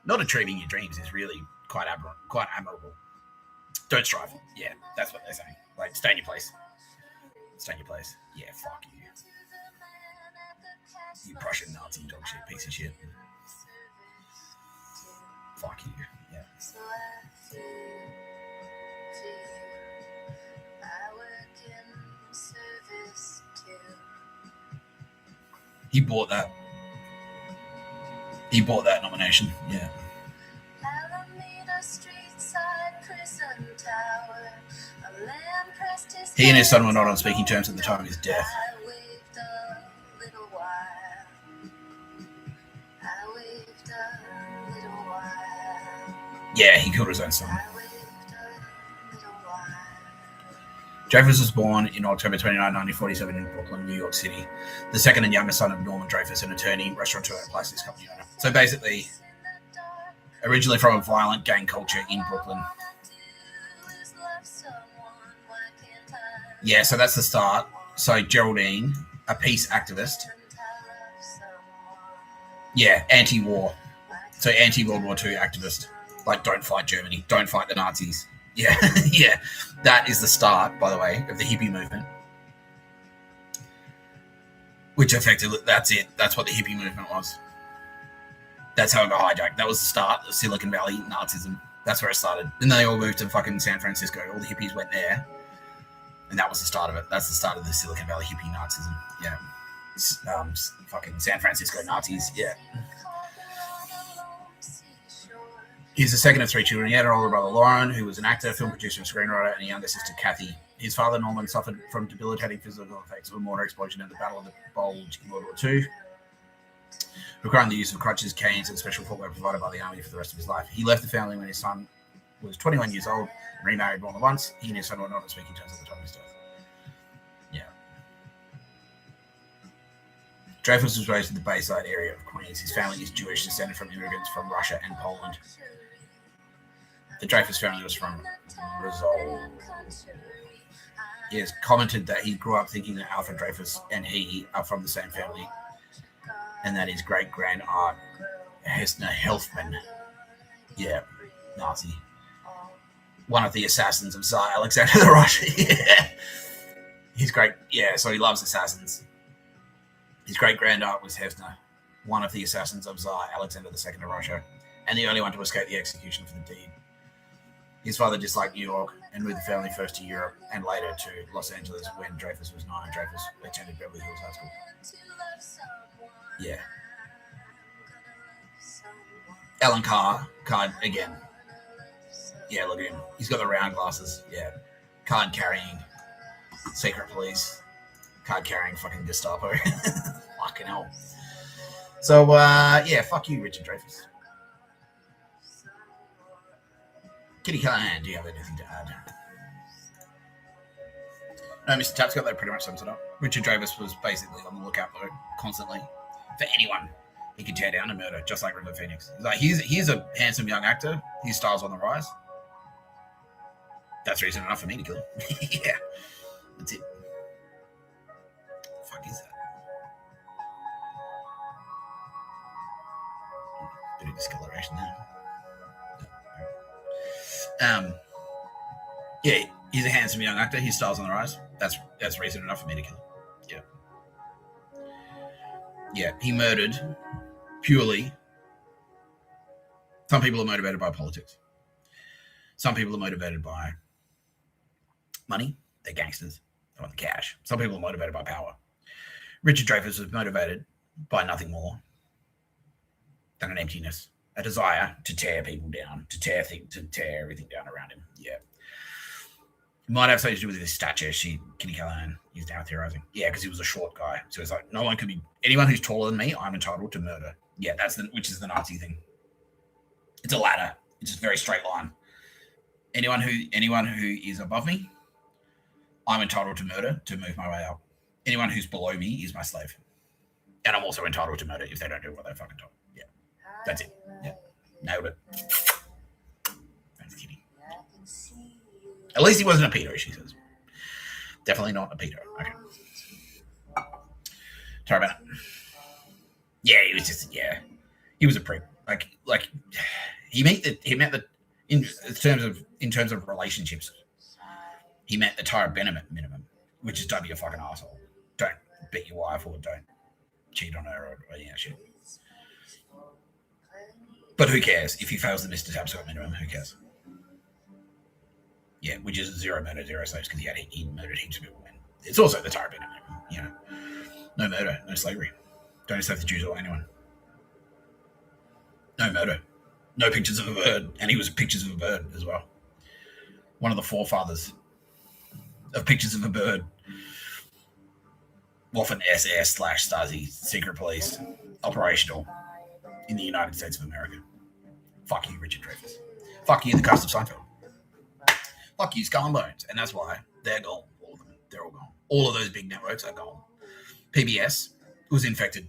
Not achieving your dreams is really quite admirable. Don't strive. Yeah, that's what they're saying. Like, stay in your place. Stay in your place. Yeah, fuck you. You Prussian Nazi dog shit, piece of shit. Fuck you. Yeah. He bought that. He bought that nomination. Yeah. He and his son were not on speaking terms at the time of his death. Yeah, he killed his own son. Dreyfus was born in October 29, 1947 in Brooklyn, New York City, the second and youngest son of Norman Dreyfus, an attorney, restaurateur, and plastics company owner. So basically, originally from a violent gang culture in Brooklyn. Yeah, so that's the start. So Geraldine, a peace activist. Yeah, anti-war. So anti-World War II activist. Like, don't fight Germany. Don't fight the Nazis. Yeah, yeah. That is the start, by the way, of the hippie movement. Which effectively, that's it. That's what the hippie movement was. That's how it got hijacked. That was the start of Silicon Valley Nazism. That's where it started. And then they all moved to fucking San Francisco. All the hippies went there. And that was the start of it. That's the start of the Silicon Valley hippie Nazism. Yeah. Fucking San Francisco Nazis. Yeah. He's the second of three children. He had an older brother, Lauren, who was an actor, film producer, and screenwriter, and a younger sister, Kathy. His father, Norman, suffered from debilitating physical effects of a mortar explosion at the Battle of the Bulge in World War II, requiring the use of crutches, canes, and special footwear provided by the army for the rest of his life. He left the family when his son was 21 years old and remarried more than once. He and his son were not on speaking terms at the time of his death. Yeah. Dreyfus was raised in the Bayside area of Queens. His family is Jewish, descended from immigrants from Russia and Poland. The Dreyfus family was from Rizal. He has commented that he grew up thinking that Alfred Dreyfus and he are from the same family, and that his great-grand aunt, Hesna Helfman, yeah, Nazi, one of the assassins of Tsar Alexander the Russian. Yeah. So he loves assassins. His great-grand aunt was Hesna, one of the assassins of Tsar Alexander II of Russia, and the only one to escape the execution for the deed. His father disliked New York and moved the family first to Europe and later to Los Angeles when Dreyfus was 9. Dreyfus attended Beverly Hills High School. Yeah. Alan Carr again. Yeah, look at him. He's got the round glasses. Yeah. Card carrying secret police. Card carrying fucking Gestapo. Fucking hell. So, fuck you, Richard Dreyfus. Kitty Callahan, do you have anything to add? No, Mr. Tapscott, that pretty much sums it up. Richard Dreyfus was basically on the lookout, though, constantly, for anyone he could tear down and murder, just like River Phoenix. Like, he's a handsome young actor. His style's on the rise. That's reason enough for me to kill him. Yeah, that's it. The fuck is that? Bit of discoloration there. Yeah, he's a handsome young actor. His style's on the rise. That's reason enough for me to kill him. Yeah. Yeah, he murdered purely. Some people are motivated by politics. Some people are motivated by money. They're gangsters. They want the cash. Some people are motivated by power. Richard Dreyfuss was motivated by nothing more than an emptiness, a desire to tear people down, to tear everything down around him. Yeah. It might have something to do with his stature. Kitty Callahan is now theorizing. Yeah, because he was a short guy. So it's like, no one could be, anyone who's taller than me, I'm entitled to murder. Yeah, which is the Nazi thing. It's a ladder. It's just a very straight line. Anyone who is above me, I'm entitled to murder to move my way up. Anyone who's below me is my slave. And I'm also entitled to murder if they don't do what they're fucking told. Yeah. That's it. Yeah. Nailed it. Thanks, Kitty. At least he wasn't a pedo, she says. Definitely not a pedo. Okay. Sorry about it. Yeah, he was just, yeah. He was a prick. Like he met the in terms of relationships, he met the Tara Bennett minimum, which is don't be a fucking asshole. Don't beat your wife or don't cheat on her or yeah, shit. But who cares? If he fails the Mr. Absolute minimum, who cares? Yeah, which is 0 murder, 0 slaves, because he murdered heaps of people. It's also the Tara Bennett minimum, you know. No murder, no slavery. Don't enslave the Jews or anyone. No murder. No pictures of a bird. And he was pictures of a bird as well. One of the forefathers of pictures of a bird. Waffen SS/Stasi secret police operational in the United States of America. Fuck you, Richard Dreyfuss. Fuck you, the cast of Seinfeld. Fuck you, Skull and Bones. And that's why they're gone. All of them. They're all gone. All of those big networks are gone. PBS was infected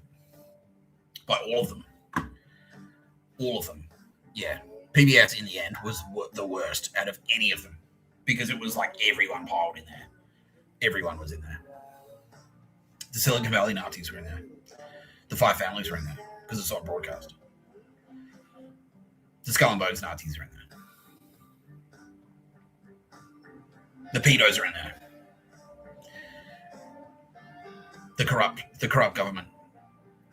by all of them. All of them. Yeah. PBS in the end was the worst out of any of them because it was like everyone piled in there. Everyone was in there. The Silicon Valley Nazis were in there. The Five Families were in there because it's on broadcast. The Skull and Bones Nazis are in there. The pedos are in there. The corrupt government.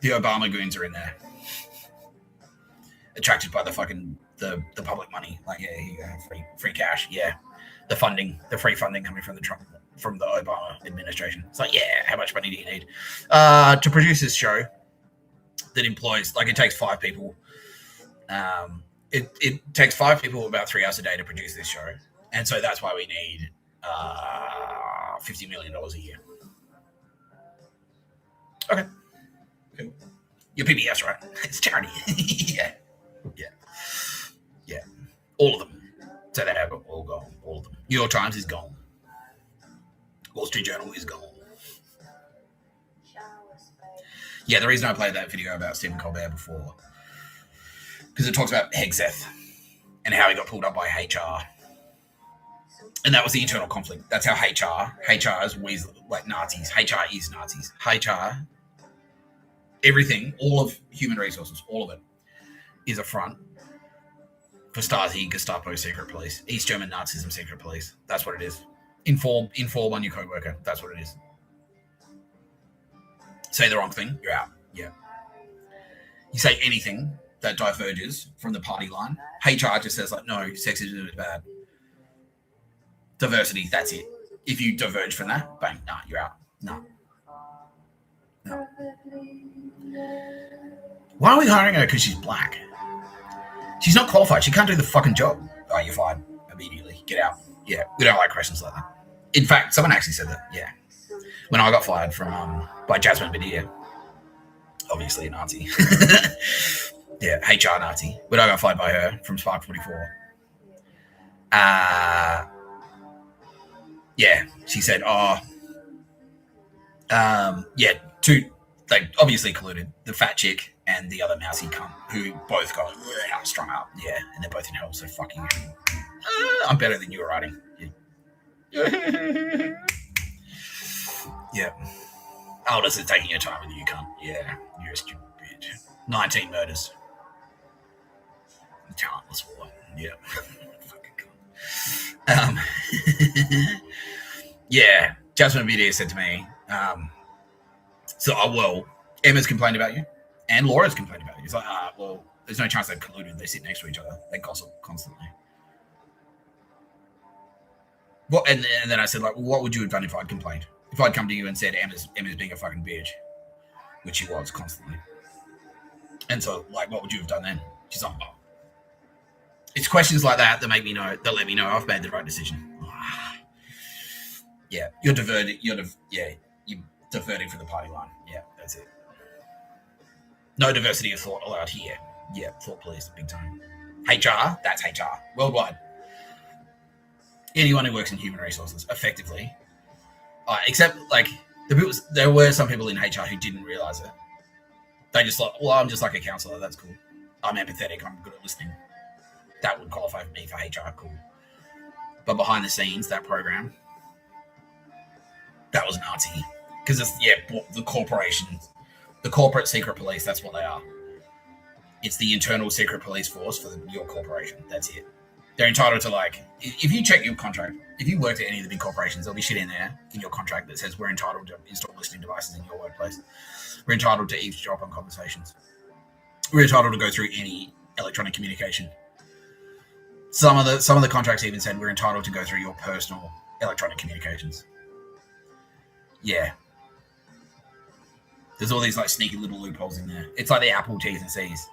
The Obama goons are in there. Attracted by the fucking the public money. Like, yeah, here you go, free cash. Yeah. The free funding coming from the Obama administration. It's like, yeah, how much money do you need? To produce this show that employs, like, it takes 5 people. It takes 5 people about 3 hours a day to produce this show. And so that's why we need $50 million a year. Okay. Cool. Your PBS, right? It's charity. Yeah. All of them. So they have it all gone. All of them. New York Times is gone. Wall Street Journal is gone. Yeah, the reason I played that video about Stephen Colbert before, because it talks about Hegseth and how he got pulled up by HR. And that was the internal conflict. That's how HR is always like Nazis. HR is Nazis. HR, everything, all of human resources, all of it is a front for Stasi, Gestapo, secret police, East German Nazism, secret police. That's what it is. Inform on your co-worker. That's what it is. Say the wrong thing, you're out. Yeah. You say anything that diverges from the party line, HR just says like, no, sexism is bad. Diversity, that's it. If you diverge from that, bang, nah, you're out. No. Why are we hiring her? Because she's black. She's not qualified. She can't do the fucking job. Oh, you're fired immediately. Get out. Yeah, we don't like questions like that. In fact, someone actually said that. Yeah, when I got fired from by Jasmine Badir, obviously a Nazi. Yeah, HR Nazi. When I got fired by her from Spark 44. Yeah, she said, two, they obviously colluded, the fat chick and the other mousy cunt, who both got strung up. Yeah, and they're both in hell, so fuck you. I'm better than you were writing. Yeah. Aldous is taking your time with you, cunt. Yeah, you're a stupid bitch. 19 murders. Talentless war. Yeah. Fucking cunt. Yeah, Jasmine Badir said to me, Emma's complained about you, and Laura's complained about you. It's like, well, there's no chance they've colluded. They sit next to each other. They gossip constantly. What? And then I said, like, well, what would you have done if I'd complained? If I'd come to you and said Emma's being a fucking bitch, which she was constantly. And so, like, what would you have done then? She's like, oh. It's questions like that let me know I've made the right decision. Yeah, you're diverting. You're diverting from the party line. Yeah, that's it. No diversity of thought allowed here. Yeah, thought police, big time. HR, that's HR, worldwide. Anyone who works in human resources, effectively, except like there were some people in HR who didn't realize it. They just like, well, I'm just like a counselor. That's cool. I'm empathetic. I'm good at listening. That would qualify me for HR. Cool. But behind the scenes, that program, that was Nazi. Because the corporations, the corporate secret police, that's what they are. It's the internal secret police force for your corporation. That's it. They're entitled to, like, if you check your contract, if you worked at any of the big corporations, there'll be shit in there in your contract that says we're entitled to install listening devices in your workplace. We're entitled to eavesdrop on conversations. We're entitled to go through any electronic communication. Some of the contracts even said we're entitled to go through your personal electronic communications. Yeah. There's all these like sneaky little loopholes in there. It's like the Apple T's and C's.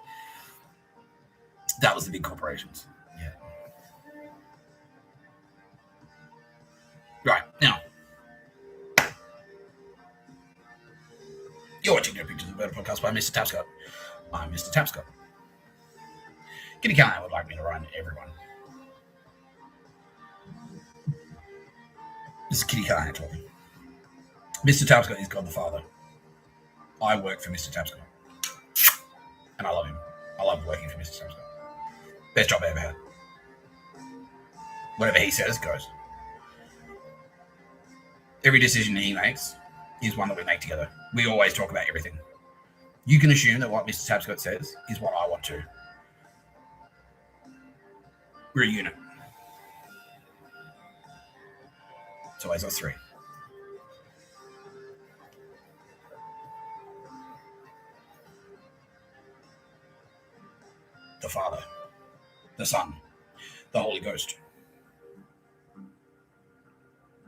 That was the big corporations. Yeah. Right, now. You're watching No Pictures of the Bird podcast by Mr. Tapscott. I'm Mr. Tapscott. Kitty Callahan would like me to run everyone. This is Kitty Callahan talking. Mr. Tapscott is God the Father. I work for Mr. Tapscott. And I love him. I love working for Mr. Tapscott. Best job I ever had. Whatever he says goes. Every decision he makes is one that we make together. We always talk about everything. You can assume that what Mr. Tapscott says is what I want to. We're a unit. It's always us three. The Father, the Son, the Holy Ghost.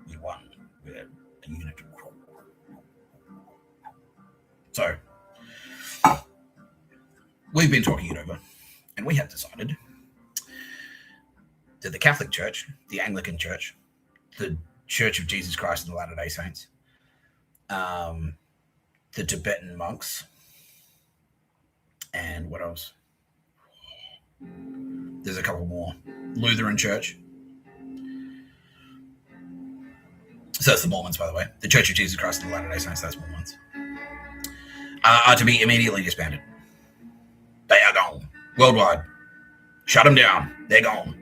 We're one. We're a unit. So, we've been talking it over, and we have decided that the Catholic Church, the Anglican Church, the Church of Jesus Christ of the Latter-day Saints, the Tibetan monks, and what else? There's a couple more. Lutheran Church. So that's the Mormons, by the way. The Church of Jesus Christ of the Latter-day Saints, that's Mormons. Are to be immediately disbanded. They are gone. Worldwide. Shut them down. They're gone.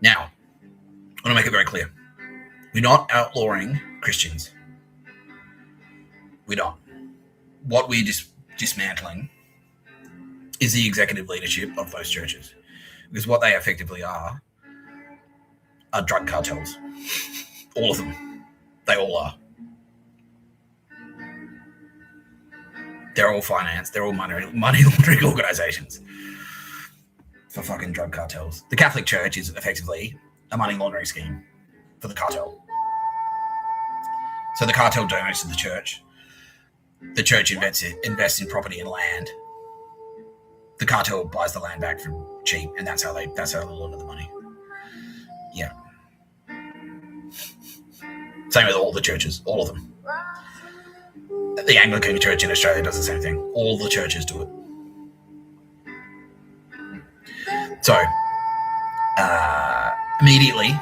Now, I want to make it very clear. We're not outlawing Christians. We're not. What we're dismantling is the executive leadership of those churches. Because what they effectively are drug cartels. All of them. They all are. They're all financed. They're all money laundering organizations for fucking drug cartels. The Catholic Church is effectively a money laundering scheme for the cartel. So the cartel donates to the church. The church invests in property and land. The cartel buys the land back for cheap, and that's how they launder the money. Yeah. Same with all the churches, all of them. The Anglican Church in Australia does the same thing. All the churches do it. So, immediately,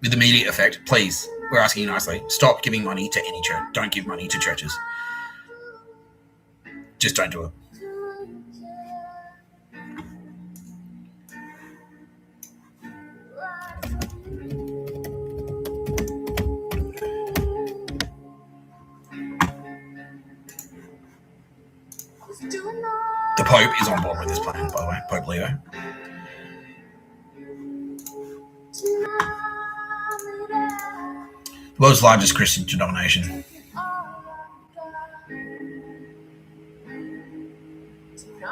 with immediate effect, please, we're asking you nicely, stop giving money to any church. Don't give money to churches. Just don't do it. The Pope is on board with this plan, by the way, Pope Leo. The world's largest Christian denomination.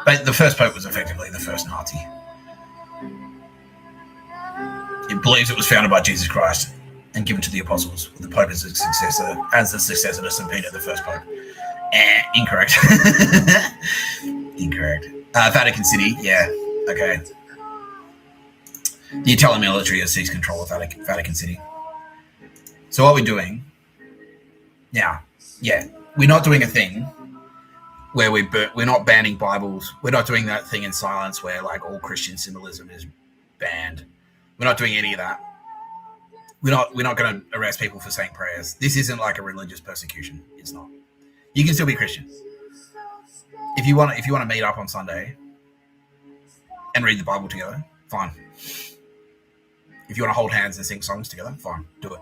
But the first Pope was effectively the first Nazi. It believes it was founded by Jesus Christ and given to the apostles, with the Pope as the successor to St. Peter, the first Pope. Incorrect. Incorrect. Vatican City, yeah, okay. The Italian military has seized control of Vatican City. So what we're doing now, yeah, we're not doing a thing where we're not banning Bibles. We're not doing that thing in silence where like all Christian symbolism is banned. We're not doing any of that. We're not going to arrest people for saying prayers. This isn't like a religious persecution. It's not. You can still be Christian. If you want to meet up on Sunday and read the Bible together, fine. If you want to hold hands and sing songs together, fine, do it.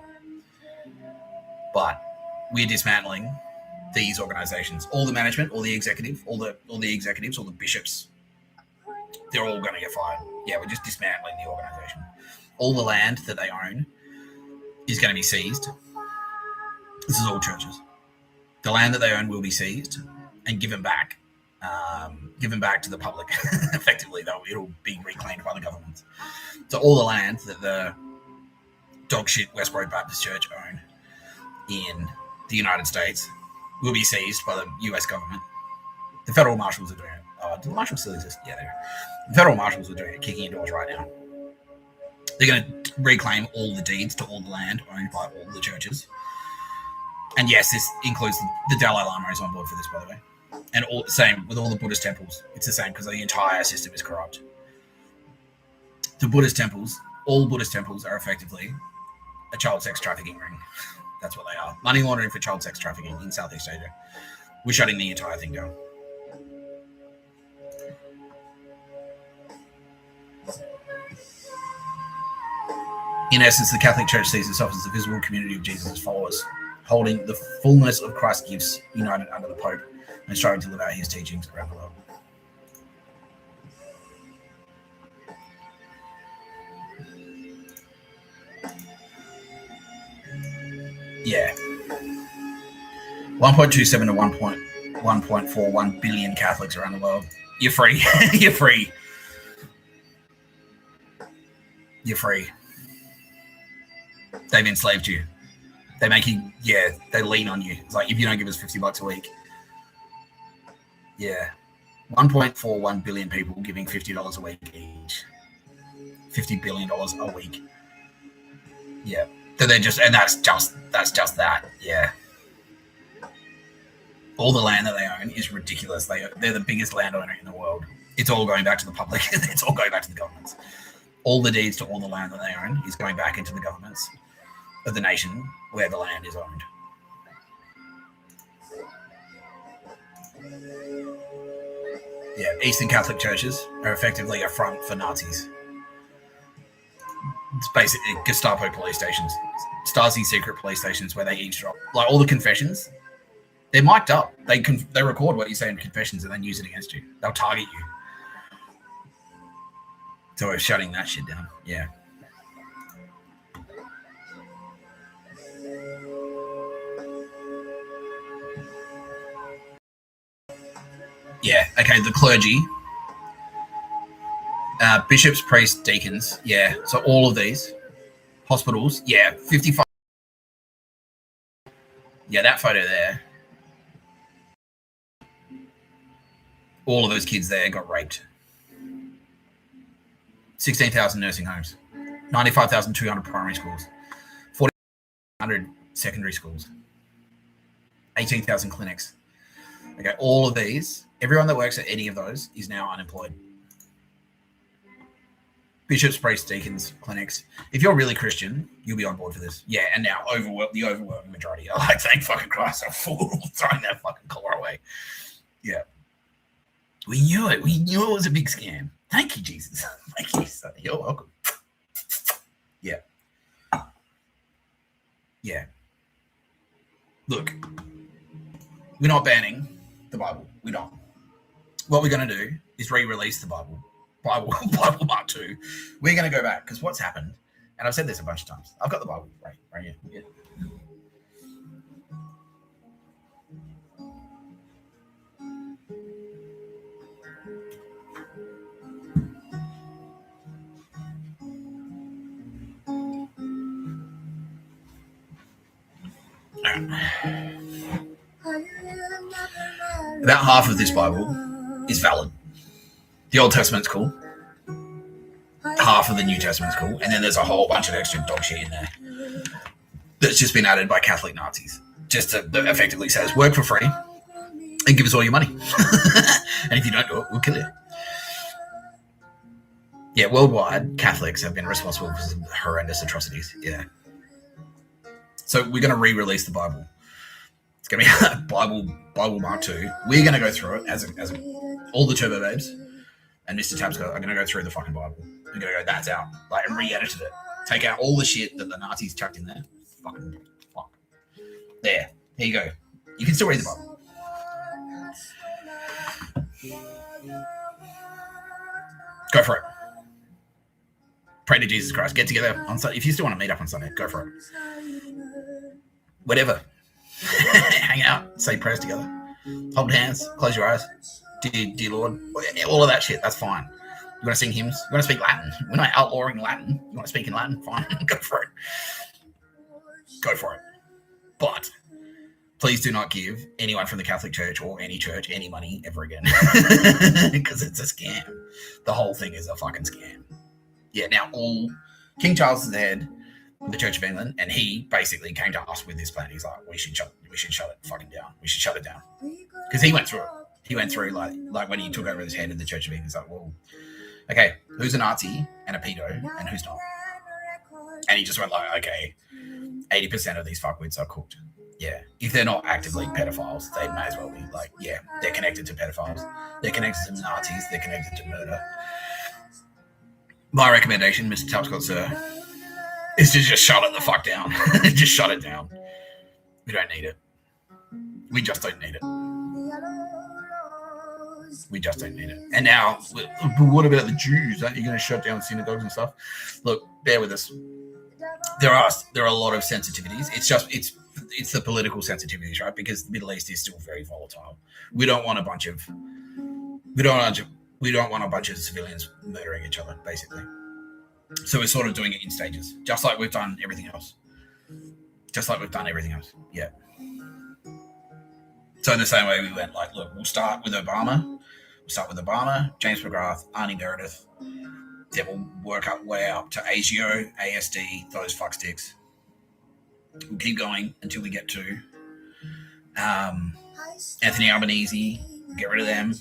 But we're dismantling these organizations. All the management, all the executive, all the executives, all the bishops, they're all going to get fired. Yeah, we're just dismantling the organization. All the land that they own is going to be seized. This is all churches. The land that they own will be seized and given back to the public. Effectively, though, it'll be reclaimed by the government. So all the land that the dogshit Westboro Baptist Church own in the United States will be seized by the US government. The federal marshals are doing it. Do the marshals still exist? Yeah, they do. The federal marshals are doing it, kicking indoors right now. They're going to reclaim all the deeds to all the land owned by all the churches. And yes, this includes the Dalai Lama is on board for this, by the way. And same with all the Buddhist temples. It's the same because the entire system is corrupt. The Buddhist temples, all Buddhist temples are effectively a child sex trafficking ring. That's what they are. Money laundering for child sex trafficking in Southeast Asia. We're shutting the entire thing down. In essence, the Catholic Church sees itself as the visible community of Jesus' followers, holding the fullness of Christ's gifts, united under the Pope, and striving to live out his teachings around the world. Yeah. 1.27 to 1.41 billion Catholics around the world. You're free. You're free. You're free. They've enslaved you. They make you, they lean on you. It's like, if you don't give us $50 a week. Yeah. 1.41 billion people giving $50 a week each. $50 billion a week. Yeah. So they're just, and that's just that. Yeah. All the land that they own is ridiculous. They're the biggest landowner in the world. It's all going back to the public. It's all going back to the governments. All the deeds to all the land that they own is going back into the governments of the nation where the land is owned. Yeah, Eastern Catholic churches are effectively a front for Nazis. It's basically Gestapo police stations, Stasi secret police stations where they eavesdrop. Like all the confessions, they're mic'd up. They record what you say in confessions and then use it against you. They'll target you. So we're shutting that shit down. Yeah. Yeah, okay, the clergy, bishops, priests, deacons, yeah, so all of these, hospitals, yeah, 55, yeah, that photo there, all of those kids there got raped. 16,000 nursing homes, 95,200 primary schools, 4,100 secondary schools, 18,000 clinics. Okay, all of these, everyone that works at any of those is now unemployed. Bishops, priests, deacons, clinics. If you're really Christian, you'll be on board for this. Yeah, and now the overwhelming majority are like, thank fucking Christ, I'm throwing that fucking collar away. Yeah. We knew it. We knew it was a big scam. Thank you, Jesus. Thank you, son. You're welcome. Yeah. Yeah. Look, we're not banning the Bible. We don't. What we're going to do is re-release the Bible Mark II. We're going to go back because what's happened, and I've said this a bunch of times. I've got the Bible right here. Yeah. right. About half of this Bible is valid. The Old Testament's cool. Half of the New Testament's cool. And then there's a whole bunch of extra dog shit in there that's just been added by Catholic Nazis. Just to effectively says, work for free and give us all your money. And if you don't do it, we'll kill you. Yeah, worldwide, Catholics have been responsible for some horrendous atrocities. Yeah. So we're going to re-release the Bible. It's going to be Bible Mark II. We're going to go through it as all the Turbo Babes and Mr. Tabsco are going to go through the fucking Bible. We're going to go, that's out. Like, and re-edited it. Take out all the shit that the Nazis chucked in there. Fucking fuck. There you go. You can still read the Bible. Go for it. Pray to Jesus Christ. Get together on Sunday. If you still want to meet up on Sunday, go for it. Whatever. Hang out. Say prayers together. Hold hands. Close your eyes. Dear Lord. All of that shit. That's fine. You want to sing hymns? You want to speak Latin? We're not outlawing Latin. You want to speak in Latin? Fine. Go for it. Go for it. But please do not give anyone from the Catholic Church or any church any money ever again. Because it's a scam. The whole thing is a fucking scam. Yeah, now King Charles is the head of the Church of England, and he basically came to us with this plan. He's like, we should shut it fucking down. We should shut it down. Because he went through it. He went through like when he took over as head of the Church of England, he's like, well, okay, who's a Nazi and a pedo and who's not? And he just went like, okay, 80% of these fuckwits are cooked. Yeah, if they're not actively pedophiles, they may as well be. Like, yeah, they're connected to pedophiles. They're connected to Nazis. They're connected to murder. My recommendation, Mr. Tapscott, sir, is to just shut it the fuck down. Just shut it down. We don't need it. We just don't need it. We just don't need it. And now, what about the Jews? Aren't you going to shut down synagogues and stuff? Look, bear with us. There are a lot of sensitivities. It's the political sensitivities, right? Because the Middle East is still very volatile. We don't want a bunch of civilians murdering each other, basically. So we're sort of doing it in stages, just like we've done everything else. Yeah. So in the same way, we went like, look, we'll start with Obama, James McGrath, Arnie Meredith. Then we'll work our way up to ASIO, ASD, those fucksticks. We'll keep going until we get to Anthony Albanese. Get rid of them.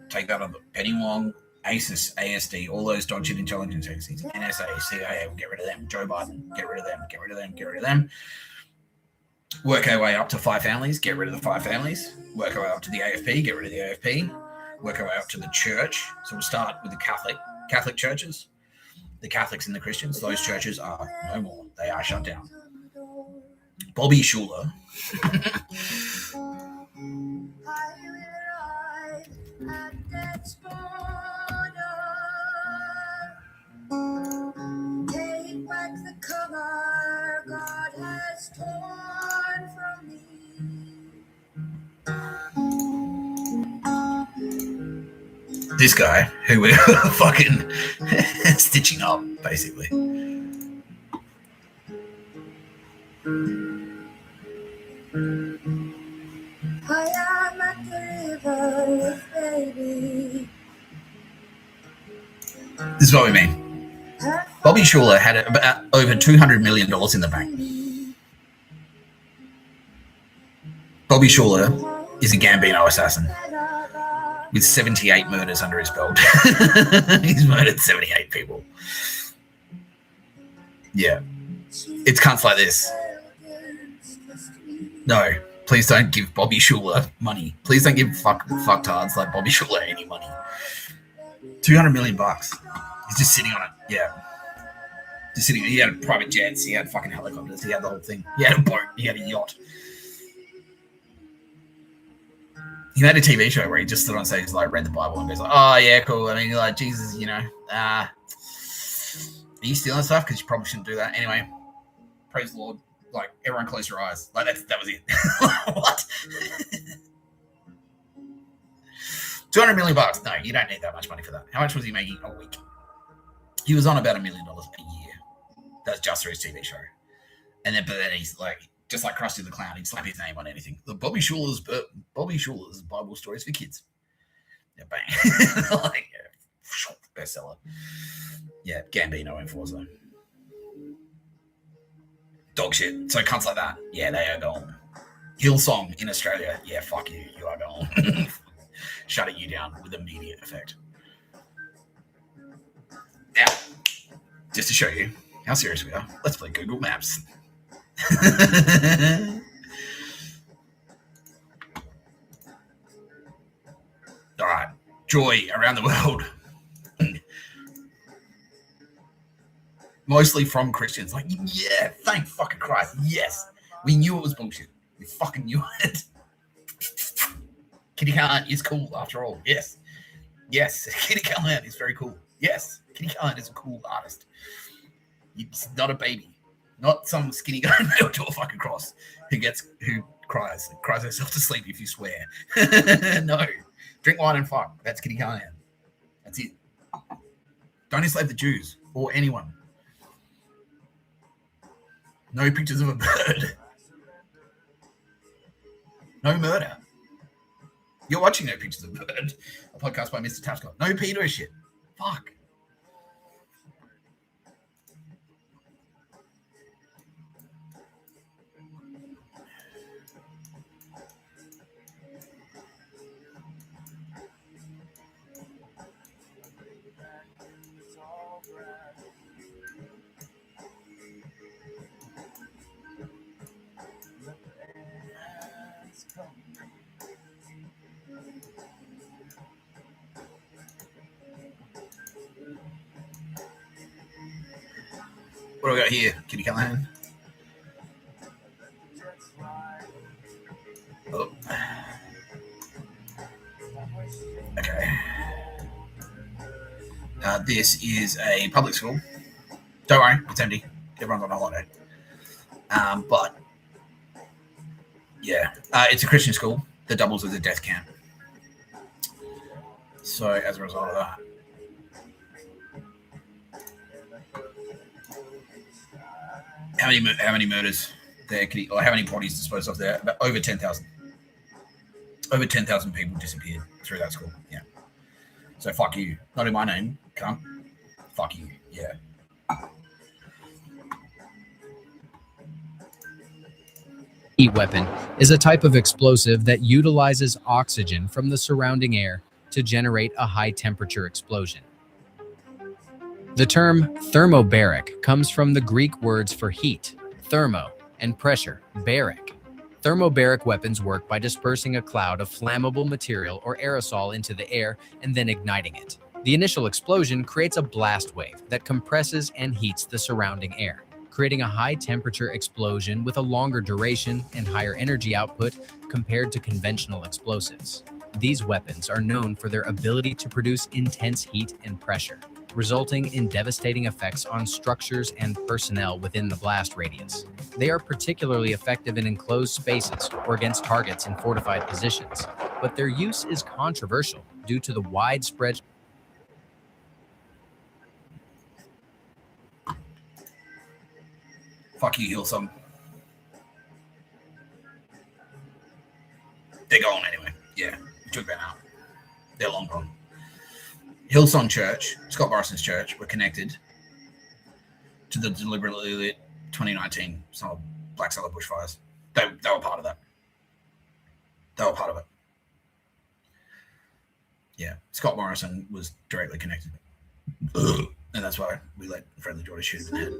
Take that on Penny Wong, ASIS, ASD, all those dog shit intelligence agencies, NSA, CIA, we'll get rid of them. Joe Biden, get rid of them. Work our way up to 5 families, get rid of the 5 families. Work our way up to the AFP, get rid of the AFP. Work our way up to the church. So we'll start with the Catholic churches. The Catholics and the Christians, those churches are no more. They are shut down. Bobby Schuller. Take back the cover God has torn from me. This guy, who we're fucking stitching up, basically. I am at the river with baby. This is what we mean. Bobby Schuller had about over $200 million in the bank. Bobby Schuller is a Gambino assassin with 78 murders under his belt. He's murdered 78 people. Yeah. It's cunts like this. No, please don't give Bobby Schuller money. Please don't give fucktards like Bobby Schuller any money. $200 million. He's just sitting on it. Yeah. Just sitting. He had private jets. He had fucking helicopters. He had the whole thing. He had a boat. He had a yacht. He made a TV show where he just stood on stage, like, read the Bible and goes like, oh, yeah, cool. I mean, like, Jesus, you know, are you stealing stuff? Because you probably shouldn't do that. Anyway, praise the Lord. Like, everyone close your eyes. Like, that was it. What? $200 million. No, you don't need that much money for that. How much was he making a week? He was on about $1 million a year. That's just for his TV show. But then he's like, Just like Krusty the Clown, he'd slap his name on anything. The Bobby Schuler's Bible Stories for Kids. Yeah, bang. Like, yeah, bestseller. Yeah, Gambino Enforcer. Dog shit. So cunts like that, yeah, they are gone. Hillsong in Australia, yeah, fuck you, you are gone. Shutting you down with immediate effect. Now, just to show you how serious we are, let's play Google Maps. All right, joy around the world. Mostly from Christians. Like, yeah, thank fucking Christ. Yes, we knew it was bullshit. We fucking knew it. Kitty Callahan is cool after all. Yes. Yes, Kitty Callahan is very cool. Yes, Kitty Callahan is a cool artist. He's not a baby. Not some skinny guy nailed to a fucking cross who cries herself to sleep if you swear. No. Drink wine and fuck. That's Kitty Callahan. That's it. Don't enslave the Jews or anyone. No pictures of a bird. No murder. You're watching No Pictures of a Bird, a podcast by Mr. Tapscott. No pedo shit. Fuck. What do we got here, Kitty Callahan? Oh. Okay. This is a public school. Don't worry, it's empty. Everyone's on holiday. But yeah, it's a Christian school that doubles as a death camp. So as a result of that, how many murders there? Or how many bodies disposed of there? About over 10,000. Over 10,000 people disappeared through that school. Yeah. So fuck you. Not in my name, cunt. Fuck you. Yeah. Heat weapon is a type of explosive that utilizes oxygen from the surrounding air to generate a high-temperature explosion. The term thermobaric comes from the Greek words for heat, thermo, and pressure, baric. Thermobaric weapons work by dispersing a cloud of flammable material or aerosol into the air and then igniting it. The initial explosion creates a blast wave that compresses and heats the surrounding air, creating a high-temperature explosion with a longer duration and higher energy output compared to conventional explosives. These weapons are known for their ability to produce intense heat and pressure, resulting in devastating effects on structures and personnel within the blast radius. They are particularly effective in enclosed spaces or against targets in fortified positions, but their use is controversial due to the widespread Fuck you, Hillsong. They're gone anyway. Yeah, we took them out. They're long gone. Hillsong Church, Scott Morrison's church, were connected to the deliberately lit 2019 Black Sabbath bushfires. They were part of that. They were part of it. Yeah, Scott Morrison was directly connected. And that's why we let Friendly Jordan shoot him in the head.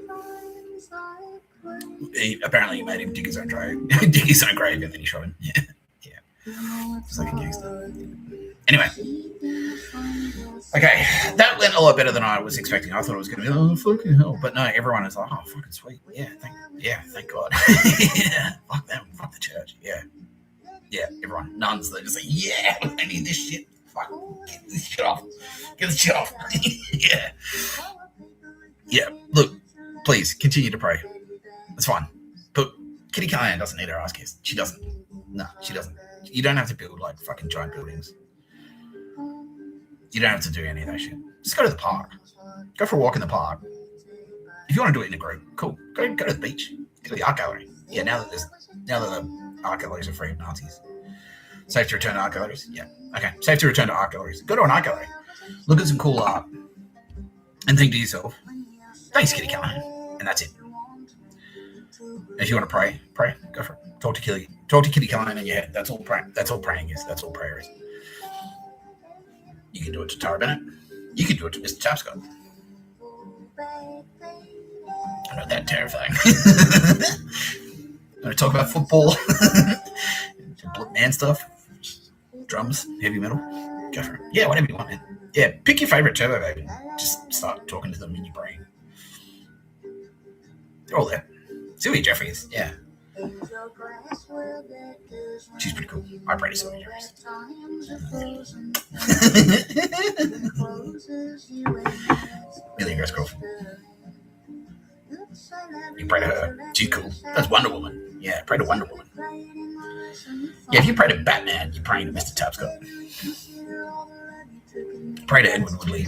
Apparently he made him dig his own grave, and then he shot him. Yeah. Just like a gangster. Anyway. Okay, that went a lot better than I was expecting. I thought it was going to be, oh, fucking hell. But no, everyone is like, oh, fucking sweet. Yeah, thank God. Yeah, fuck them. Fuck the church. Yeah, everyone. Nuns, they're just like, yeah, I need this shit. Fuck, get this shit off. Get this shit off. Yeah, look, please, continue to pray. That's fine. But Kitty Callahan doesn't need her ass kissed. She doesn't. No, she doesn't. You don't have to build, like, fucking giant buildings. You don't have to do any of that shit. Just go to the park. Go for a walk in the park. If you want to do it in a group, cool. Go to the beach. Go to the art gallery. Yeah, now that the art galleries are free of Nazis. Safe to return to art galleries? Yeah. Okay. Safe to return to art galleries. Go to an art gallery. Look at some cool art. And think to yourself, thanks, Kitty Callahan. And that's it. If you want to pray, go for it. Talk to Kitty Callahan in your head. That's all praying. That's all praying is. That's all prayer is. You can do it to Tara Bennett. You can do it to Mr. Tapscott. I'm not that terrifying. I'm going to talk about football, man stuff, drums, heavy metal. Go for it. Yeah, whatever you want, man. Yeah, pick your favorite Turbo baby. Just start talking to them in your brain. They're all there. Sylvia Jeffries, yeah. She's pretty cool. I pray to Sylvia Jeffries. Million Grace Crawford. You pray to her. She's cool. That's Wonder Woman. Yeah, pray to Wonder Woman. Yeah, if you pray to Batman, you're praying to Mr. Tapscott. Pray to Edward Woodley.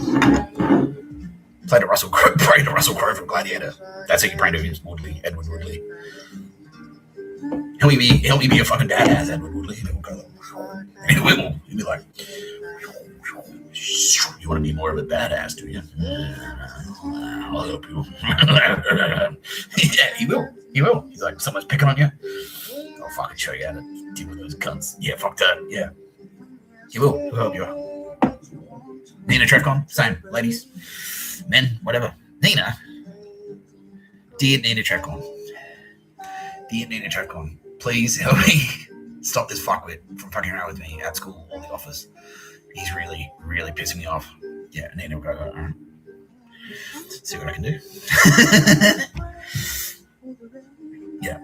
Pray to Russell Crowe from Gladiator. That's how you pray to him, Woodley, Edward Woodley. Help me be a fucking badass, Edward Woodley. And he'll go, and he'll be like, you want to be more of a badass, do you? I'll help you. Yeah, he will. He's like, someone's picking on you. I'll fucking show you how to deal with those cunts. Yeah, fuck that. Yeah. He will. He'll help you out. Nina Trefcon, same. Ladies, men, whatever. Nina. Dear Nina Trefcon. Dear Nina Trefcon, please help me stop this fuckwit from fucking around with me at school or the office. He's really, really pissing me off. Yeah, Nina will go, all right. See what I can do. Yeah.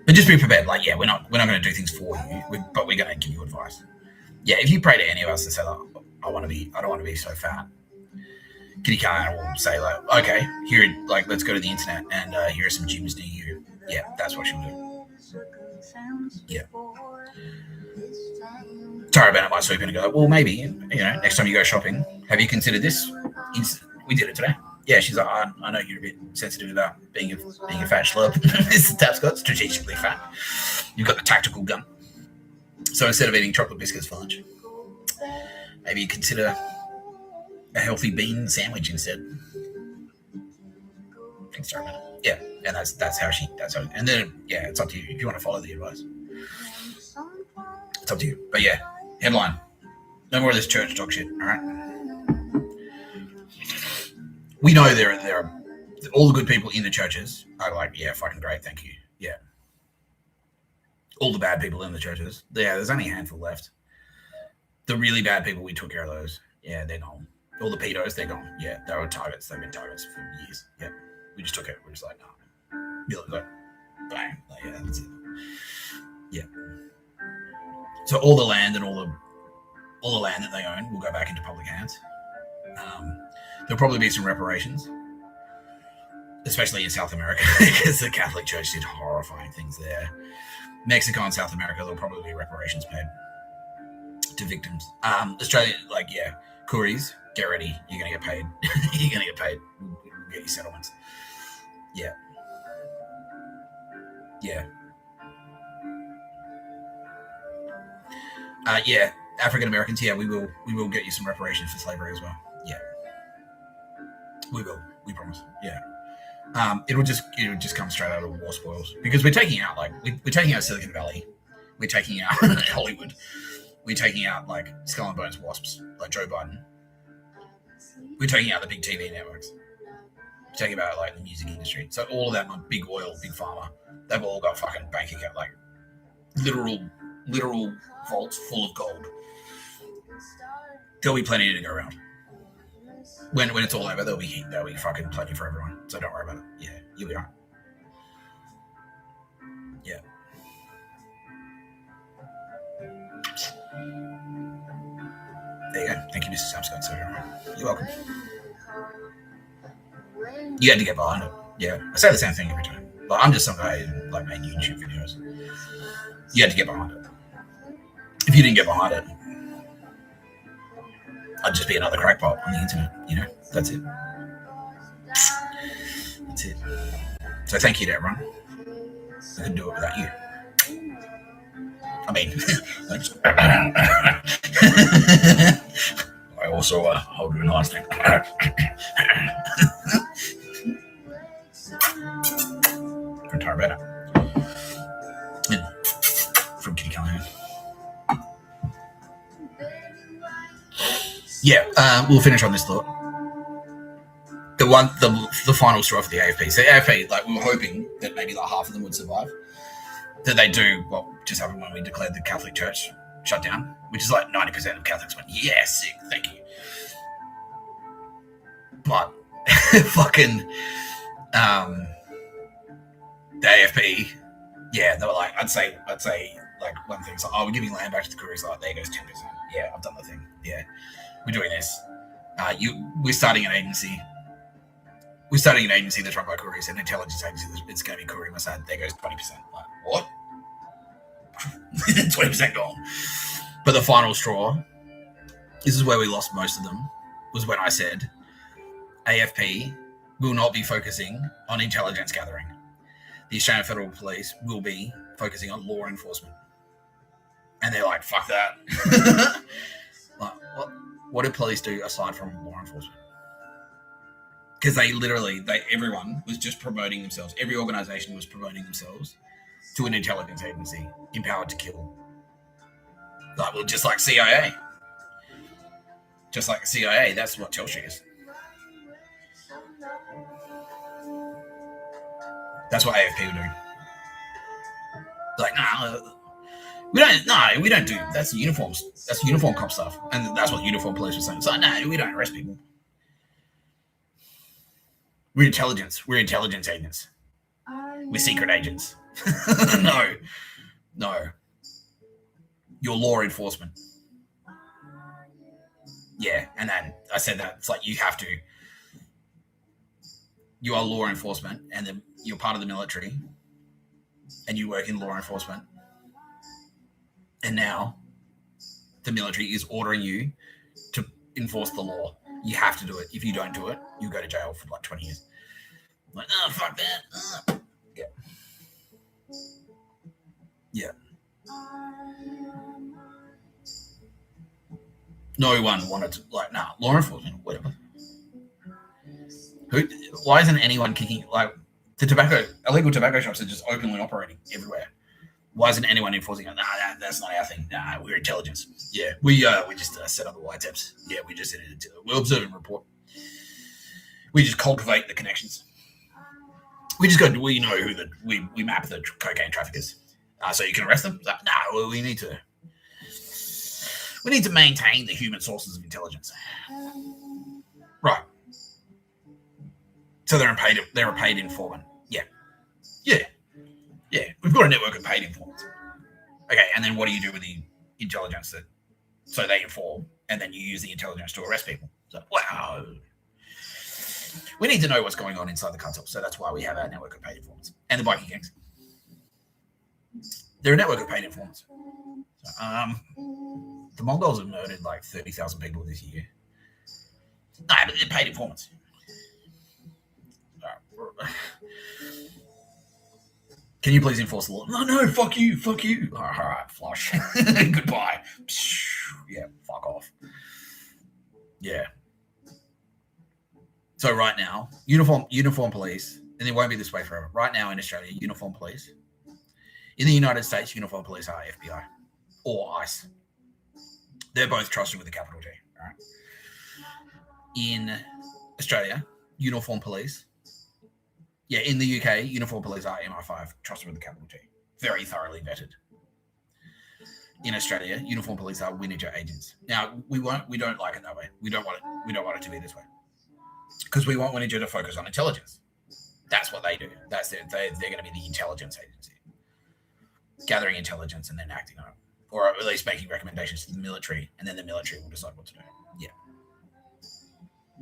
But just be prepared. Like, yeah, we're not going to do things for you, but we're going to give you advice. Yeah, if you pray to any of us and say, like, I don't want to be so fat, Kitty Callahan will say, like, okay, here, like, let's go to the internet and here are some gyms near you. Yeah, that's what she'll do. Yeah. Tara Bennett might sweep in and go, well, maybe, next time you go shopping, have you considered this? We did it today. Yeah, she's like, I know you're a bit sensitive about being a fat schlub. Mr. Tapscott, strategically fat. You've got the tactical gun. So instead of eating chocolate biscuits for lunch, maybe you consider a healthy bean sandwich instead. Thanks, Tara Bennett. Yeah, and that's how. And then, yeah, it's up to you if you want to follow the advice. It's up to you. But yeah, headline: no more of this church talk shit. All right. We know there are all the good people in the churches are like, yeah, fucking great, thank you. Yeah. All the bad people in the churches, yeah, there's only a handful left. The really bad people, we took care of those. Yeah, they're gone. All the pedos, they're gone. Yeah, they were targets. They've been targets for years. Yeah, we just took it. We're just like, no. You're like, bang. Like, yeah, that's it. Yeah. So all the land and all the land that they own will go back into public hands. There'll probably be some reparations, especially in South America, because the Catholic Church did horrifying things there. Mexico and South America, there'll probably be reparations paid to victims. Australia, like, yeah, Kooris, get ready. You're going to get paid. You're going to get paid. We'll get your settlements. Yeah. Yeah. Yeah, African Americans, yeah, we will get you some reparations for slavery as well. Yeah. We will. We promise. Yeah. It'll just come straight out of war spoils because we're taking out we're taking out Silicon Valley, we're taking out Hollywood, we're taking out like Skull and Bones wasps like Joe Biden. We're taking out the big TV networks. We're taking out like the music industry. So all of that, big oil, big pharma, they've all got fucking bank account, like literal vaults full of gold. There'll be plenty to go around. When it's all over, there'll be fucking plenty for everyone. So don't worry about it. Yeah, you'll be all right. Yeah. There you go. Thank you, Mr. Samscott. So you're welcome. You had to get behind it. Yeah, I say the same thing every time. Like, I'm just some guy who like made YouTube videos. You had to get behind it. If you didn't get behind it, I'd just be another crackpot on the internet, That's it. That's it. So thank you to everyone. I couldn't do it without you. I mean, I also hold you in last name. Entire better. From Kitty Callahan. Yeah, we'll finish on this thought. The final straw for the AFP. So the AFP, like, we were hoping that maybe like half of them would survive. That they do what just happened when we declared the Catholic Church shut down, which is like 90% of Catholics went, yeah, sick, thank you. But fucking the AFP, yeah, they were like, I'd say like one thing's like, oh, we're giving land back to the Koreans. Like, there goes 10%. Yeah, I've done the thing. Yeah, we're doing this. We're starting an agency. We're starting an agency that's run by Koreans, an intelligence agency. It's going to be Korean Mossad. There goes 20%. Like, what? 20% gone. But the final straw, this is where we lost most of them, was when I said AFP will not be focusing on intelligence gathering. The Australian Federal Police will be focusing on law enforcement. And they're like, fuck that. Like, what do police do aside from law enforcement? Because everyone was just promoting themselves. Every organization was promoting themselves to an intelligence agency empowered to kill. Like, well, just like CIA. Just like CIA, that's what Chelsea is. That's what AFP would do. Like, we don't do, that's uniforms. That's uniform cop stuff. And that's what uniform police were saying. So, no, we don't arrest people. We're intelligence. We're intelligence agents. We're secret agents. No. You're law enforcement. Yeah, and then I said that it's like you have to. You are law enforcement, and then you're part of the military, and you work in law enforcement. And now, the military is ordering you to enforce the law. You have to do it. If you don't do it, you go to jail for like 20 years. I'm like, oh, fuck that. Yeah. Yeah. No one wanted to, like, law enforcement, whatever. Why isn't anyone kicking, like, illegal tobacco shops are just openly operating everywhere. Why isn't anyone enforcing it? That's not our thing. We're intelligence. Yeah, we just set up the wiretaps. Yeah, we just we'll observe and report. We just cultivate the connections. We just we know we map the cocaine traffickers. So you can arrest them? We need to maintain the human sources of intelligence. Right. So they're a paid informant. Yeah. We've got a network of paid informants. Okay, and then what do you do with the intelligence so they inform, and then you use the intelligence to arrest people? So, wow. We need to know what's going on inside the cartel, so that's why we have our network of paid informants. And the bikie gangs. They're a network of paid informants. So, the Mongols have murdered like 30,000 people this year. No, but they're paid informants. Can you please enforce the law? No, fuck you. All right, flush. Goodbye. Yeah, fuck off. Yeah. So right now, uniform police, and it won't be this way forever. Right now in Australia, uniform police. In the United States, uniform police are FBI or ICE. They're both trusted with a capital T. All right. In Australia, uniform police. Yeah, in the UK, uniform police are MI5, trusted with a capital T. Very thoroughly vetted. In Australia, uniform police are Winija agents. Now, we don't like it that way. We don't want it to be this way. Because we want Winija to focus on intelligence. That's what they do. They're going to be the intelligence agency. Gathering intelligence and then acting on it. Or at least making recommendations to the military, and then the military will decide what to do. Yeah.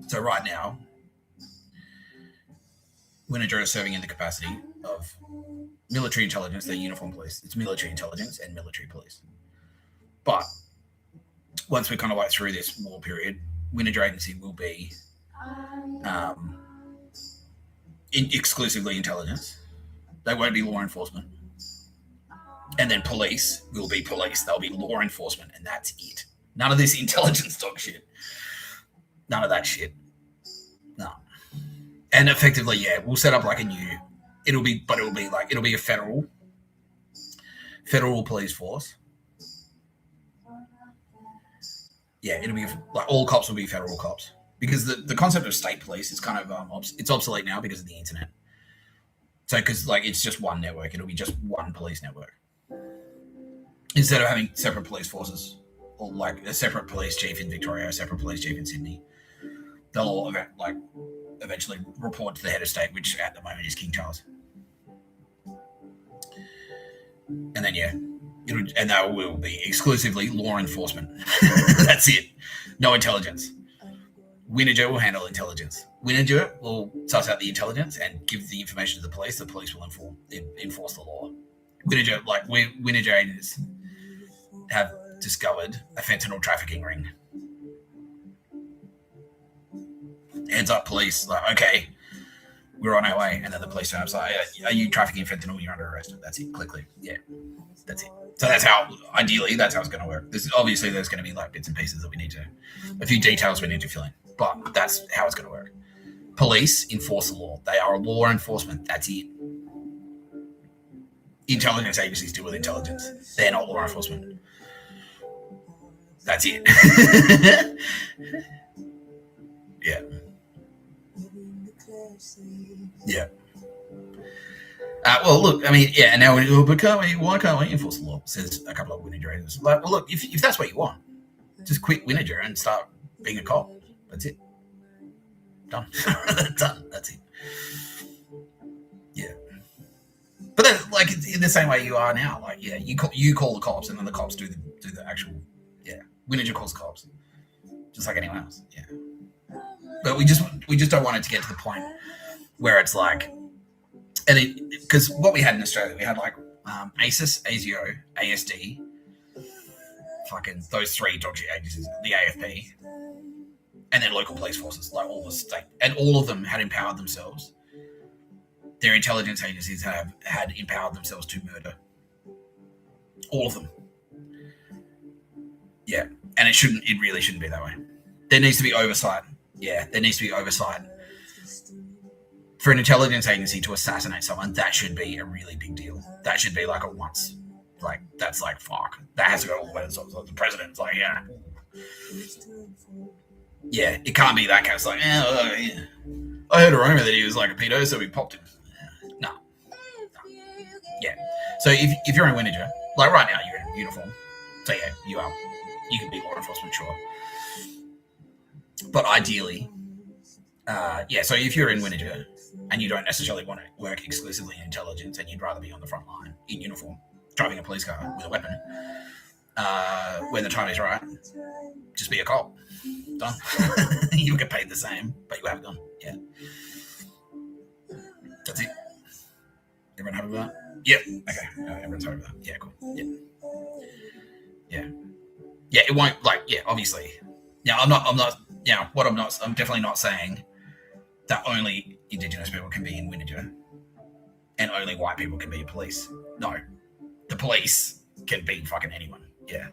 So right now, Winija is serving in the capacity of military intelligence, they're uniform police. It's military intelligence and military police. But once we kind of through this war period, Winija Agency will be exclusively intelligence, They won't be law enforcement. And then police will be police. They'll be law enforcement, and that's it. None of this intelligence dog shit. None of that shit. No. And effectively, yeah, we'll set up like a new. It'll be a federal police force. Yeah, it'll be like all cops will be federal cops, because the concept of state police is kind of it's obsolete now because of the internet. So because like it's just one network, it'll be just one police network instead of having separate police forces, or like a separate police chief in Victoria, a separate police chief in Sydney. They'll all eventually report to the head of state, which at the moment is King Charles. And then and that will be exclusively law enforcement. That's it. No intelligence. Winija will handle intelligence. Winija will suss out the intelligence and give the information to the police. The police will enforce the law. Winija agents have discovered a fentanyl trafficking ring. Heads up, police. Like, okay, we're on our way. And then the police turn up, like, are you trafficking fentanyl? You're under arrest. That's it. Click. Yeah, that's it. So that's how, ideally, that's how it's going to work. Obviously, there's going to be like bits and pieces that we need to, a few details we need to fill in. But that's how it's going to work. Police enforce the law. They are law enforcement. That's it. Intelligence agencies deal with intelligence. They're not law enforcement. That's it. Yeah. Yeah. Well, look, I mean, yeah, now, why can't we enforce the law? Says a couple of Winija agents. Like, well, look, if that's what you want, just quit Winija and start being a cop. That's it. Done. Done. That's it. Yeah. But then, like, in the same way you are now, like, yeah, you call the cops, and then the cops do the actual, yeah. Winija calls the cops, just like anyone else. Yeah. But we just don't want it to get to the point where it's like, and because what we had in Australia, we had like ASIS, ASIO, ASD, fucking those three dog shit agencies, the AFP, and then local police forces, like all the state, and all of them had empowered themselves. Their intelligence agencies had empowered themselves to murder. All of them. Yeah, and it really shouldn't be that way. There needs to be oversight. Yeah, there needs to be oversight. For an intelligence agency to assassinate someone, that should be a really big deal. That should be like a once. Like, that's like, fuck. That has to go all the way to the top. The president's like, yeah. Yeah, it can't be that kind of like, yeah. I heard a rumor that he was like a pedo, so we popped him. No. Yeah. So if you're in Winija, like right now you're in uniform. So yeah, you can be law enforcement, sure. But ideally, so if you're in Winija and you don't necessarily want to work exclusively in intelligence and you'd rather be on the front line in uniform, driving a police car with a weapon, when the time is right, just be a cop. Done. You'll get paid the same, but you have a gun. Yeah. That's it. Everyone happy with that? Yep. Okay. Everyone's happy with that. Yeah, cool. Yeah. Yeah. Yeah, it won't, like, yeah, obviously. Yeah, I'm definitely not saying that only Indigenous people can be in Winija and only white people can be police. No. The police can be fucking anyone. Yeah.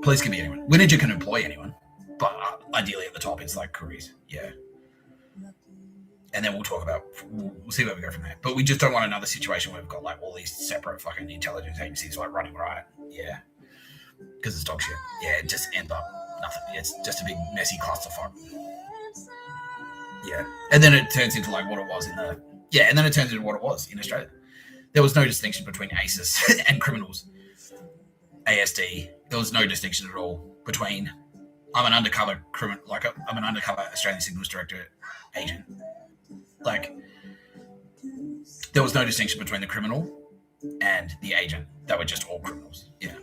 Police can be anyone. Winija can employ anyone, but ideally at the top it's like Koreas. Yeah. And then we'll see where we go from there. But we just don't want another situation where we've got like all these separate fucking intelligence agencies like running riot. Yeah. Because it's dog shit. Yeah, it just ends up nothing. It's just a big messy clusterfuck. Yeah. And then it turns into like what it was in Australia. There was no distinction between ASIS and criminals. ASD. There was no distinction at all between I'm an undercover criminal, like I'm an undercover Australian Signals Director agent. Like there was no distinction between the criminal and the agent. They were just all criminals. Yeah.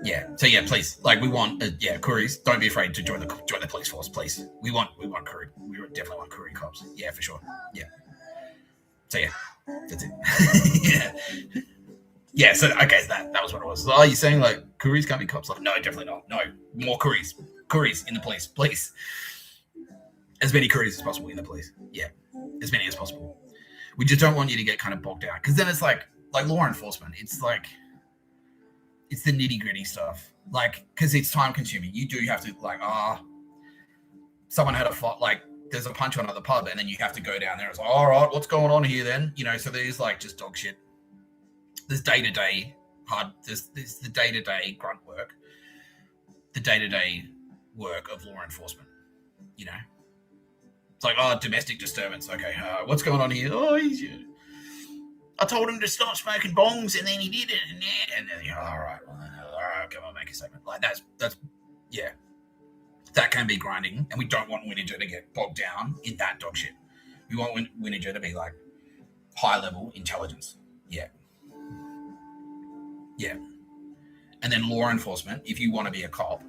Yeah. So yeah, please, like we want, Koreas, don't be afraid to join the police force, please. We want Korea. We definitely want Korea cops. Yeah, for sure. Yeah. So yeah, that's it. Yeah. Yeah. So okay, that was what it was. Are you saying like Koreas can't be cops? Like no, definitely not. No, more Koreas in the police, please. as many careers as possible in the police. Yeah, as many as possible. We just don't want you to get kind of bogged down, because then it's like law enforcement. It's like it's the nitty gritty stuff. Like, because it's time consuming. You do have to someone had a fight. Like, there's a punch on at the pub, and then you have to go down there. It's like, all right, what's going on here then? You know, so there's like just dog shit. There's day-to-day there's the day-to-day grunt work, the day-to-day work of law enforcement. You know, it's like, domestic disturbance. Okay, what's going on here? I told him to stop smoking bongs, and then he did it, and then all right, come on, make a statement. Like that's yeah. That can be grinding, and we don't want Winija to get bogged down in that dog shit. We want Winija to be like high-level intelligence. Yeah. Yeah. And then law enforcement, if you want to be a cop,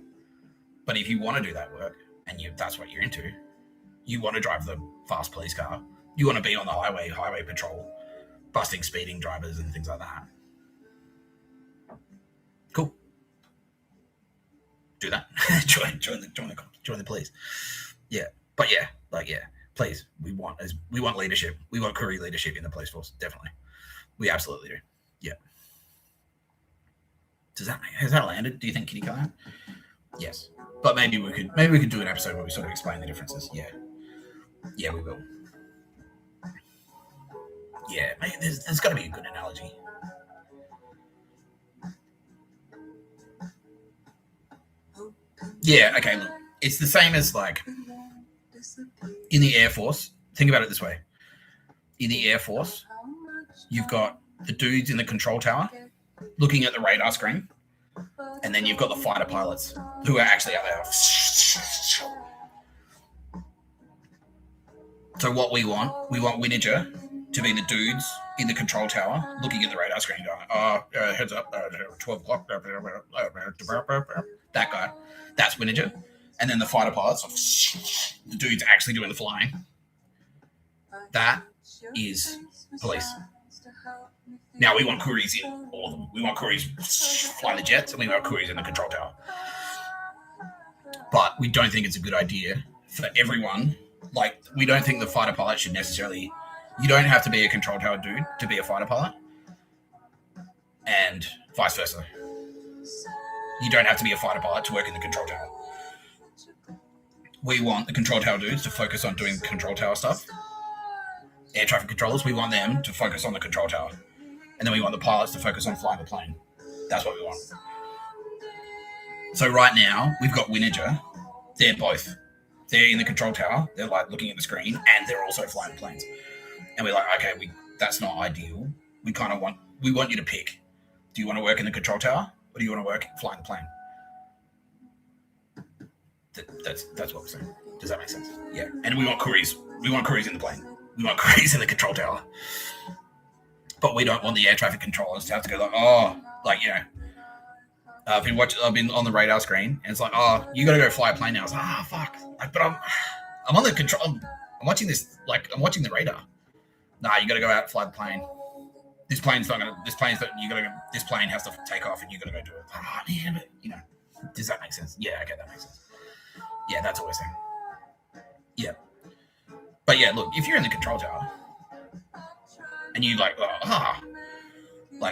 but if you want to do that work, and that's what you're into, you want to drive the fast police car, you want to be on the highway patrol, busting speeding drivers and things like that. Cool. Do that. join the police. Yeah, but please, we want leadership. We want career leadership in the police force. Definitely, we absolutely do. Yeah. Has that landed? Do you think, Kitty Callahan? Yes, but maybe we could do an episode where we sort of explain the differences. Yeah, we will. Yeah, there's got to be a good analogy. Yeah, okay, look. It's the same as, like, in the Air Force. Think about it this way. In the Air Force, you've got the dudes in the control tower looking at the radar screen, and then you've got the fighter pilots who are actually out there. So what we want Winija to be the dudes in the control tower looking at the radar screen going, heads up, 12 o'clock. That guy. That's Winija. And then the fighter pilots, the dudes actually doing the flying. That is police. Now we want Kuris in all of them. We want Kuris fly the jets, and we want Kuris in the control tower. But we don't think it's a good idea for everyone. Like, we don't think the fighter pilot should necessarily... You don't have to be a control tower dude to be a fighter pilot. And vice versa. You don't have to be a fighter pilot to work in the control tower. We want the control tower dudes to focus on doing control tower stuff. Air traffic controllers, we want them to focus on the control tower. And then we want the pilots to focus on flying the plane. That's what we want. So right now, we've got Winija. They're both. They're in the control tower. They're like looking at the screen, and they're also flying planes. And we're like, okay, that's not ideal. We want you to pick. Do you want to work in the control tower, or do you want to work flying the plane? That's what we're saying. Does that make sense? Yeah. And we want Kuris. We want Kuris in the plane. We want Kuris in the control tower. But we don't want the air traffic controllers to have to go I've been on the radar screen, and it's like, you got to go fly a plane now. It's like, fuck. But I'm on the control. I'm watching this. Like, I'm watching the radar. Nah, you got to go out and fly the plane. This plane has to take off, and you got to go do it. Man, but, does that make sense? Yeah, okay, that makes sense. Yeah, that's what we're saying. Yeah. But yeah, look, if you're in the control tower and you like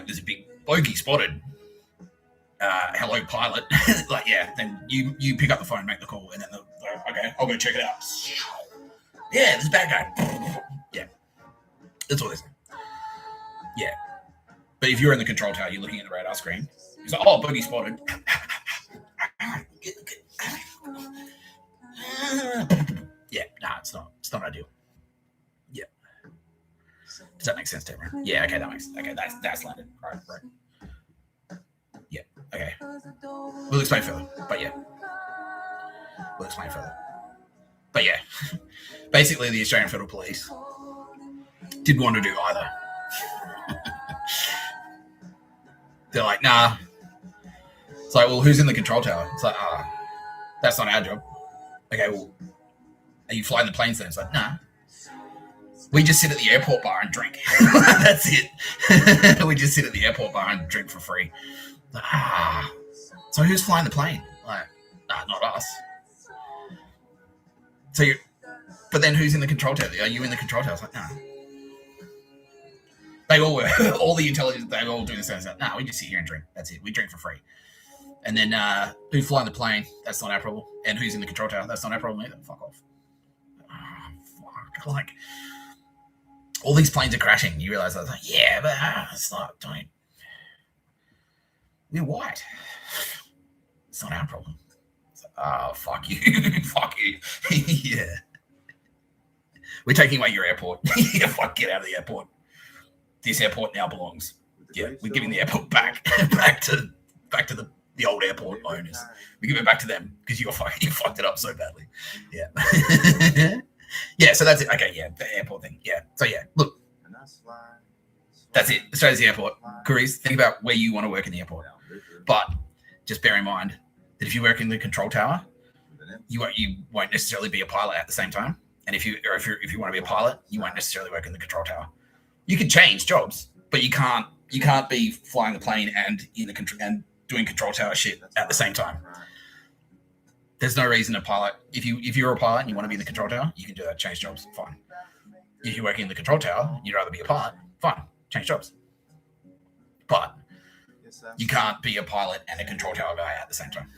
there's a big bogey spotted, hello pilot, then you pick up the phone, make the call, and then okay, I'll go check it out. Yeah, there's a bad guy. Yeah. That's what they're saying. Yeah. But if you're in the control tower, you're looking at the radar screen. It's like, bogey spotted. Yeah, it's not ideal. Yeah. Does that make sense, Tamara? Yeah, okay, that's landed. Right. Yeah, okay. We'll explain further, but yeah. Basically, the Australian Federal Police didn't want to do either. They're like, nah. It's like, well, who's in the control tower? It's like, that's not our job. Okay, well, are you flying the planes then? It's like, nah. We just sit at the airport bar and drink. That's it. We just sit at the airport bar and drink for free. Like, so who's flying the plane? Like, not us. So But then who's in the control tower? Are you in the control tower? I was like, no. They all were. All the intelligence, they all do the same stuff. No, we just sit here and drink. That's it. We drink for free. And then who's flying the plane? That's not our problem. And who's in the control tower? That's not our problem either. Fuck off. Oh, fuck. Like, all these planes are crashing. You realize, I was like, yeah, but it's not, don't. We're white. It's not our problem. It's like, oh, fuck you. Fuck you. Yeah. We're taking away your airport. Yeah, fuck, get out of the airport. This airport now belongs. Yeah, we're giving the airport back to the old airport owners. We give it back to them because you fucked it up so badly. Yeah. Yeah, so that's it. Okay, yeah, the airport thing. Yeah. So yeah, look. That's it. Australia's the airport. Careers, think about where you want to work in the airport. But just bear in mind that if you work in the control tower, you won't necessarily be a pilot at the same time. And if you want to be a pilot, you won't necessarily work in the control tower. You can change jobs, but you can't be flying the plane and in the and doing control tower shit at the same time. There's no reason a pilot, if you're a pilot and you want to be in the control tower, you can do that, change jobs, fine. If you're working in the control tower, you'd rather be a pilot, fine, change jobs. But you can't be a pilot and a control tower guy at the same time.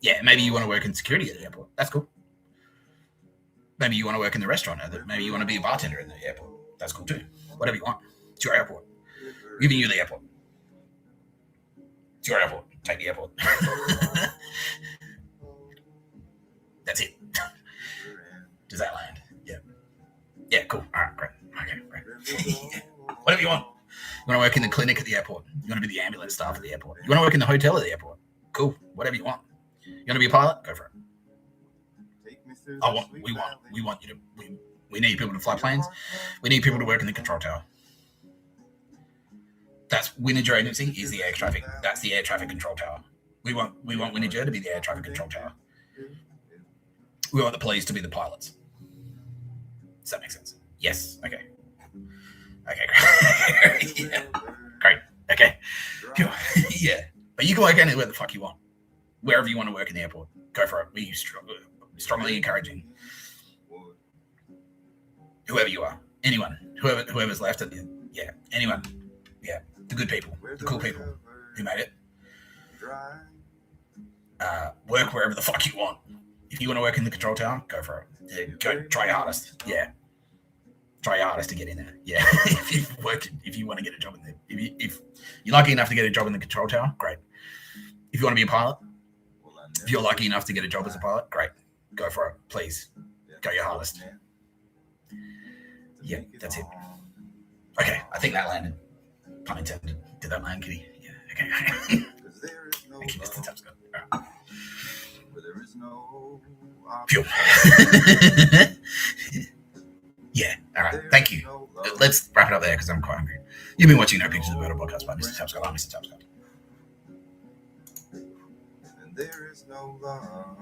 Yeah, maybe you want to work in security at the airport. That's cool. Maybe you want to work in the restaurant. Maybe you want to be a bartender in the airport. That's cool too. Whatever you want. It's your airport. We're giving you the airport. It's your airport. Take the airport. That's it. Does that land? Yeah. Yeah, cool. All right, great. Okay, great. Yeah. Whatever you want. You want to work in the clinic at the airport. You want to be the ambulance staff at the airport. You want to work in the hotel at the airport. Cool. Whatever you want. You want to be a pilot? Go for it. We want you to. We need people to fly planes. We need people to work in the control tower. That's Winija Agency is the air traffic. That's the air traffic control tower. We want Winija to be the air traffic control tower. We want the police to be the pilots. Does that make sense? Yes. Okay. Okay. Great. Yeah. Great. Okay. Yeah. But you can work anywhere the fuck you want. Wherever you want to work in the airport, go for it. We strongly encouraging whoever you are, anyone, whoever's left at the anyone, the good people, the cool people who made it. Work wherever the fuck you want. If you want to work in the control tower, go for it. Yeah, go try your hardest. Yeah, try your hardest to get in there. Yeah, if you want to get a job in there, if you're lucky enough to get a job in the control tower, great. If you want to be a pilot, if you're lucky enough to get a job as a pilot, great. Go for it, please. Go your hardest. Yeah, that's it. Okay, I think that landed. Pun intended. Did that land, Kitty? Yeah, okay. Thank you, Mr. Tapscott. All right. Phew. Yeah, all right. Thank you. Let's wrap it up there because I'm quite hungry. You've been watching No Pictures of Murder podcast by Mr. Tapscott. I'm Mr. Tapscott. There is no love.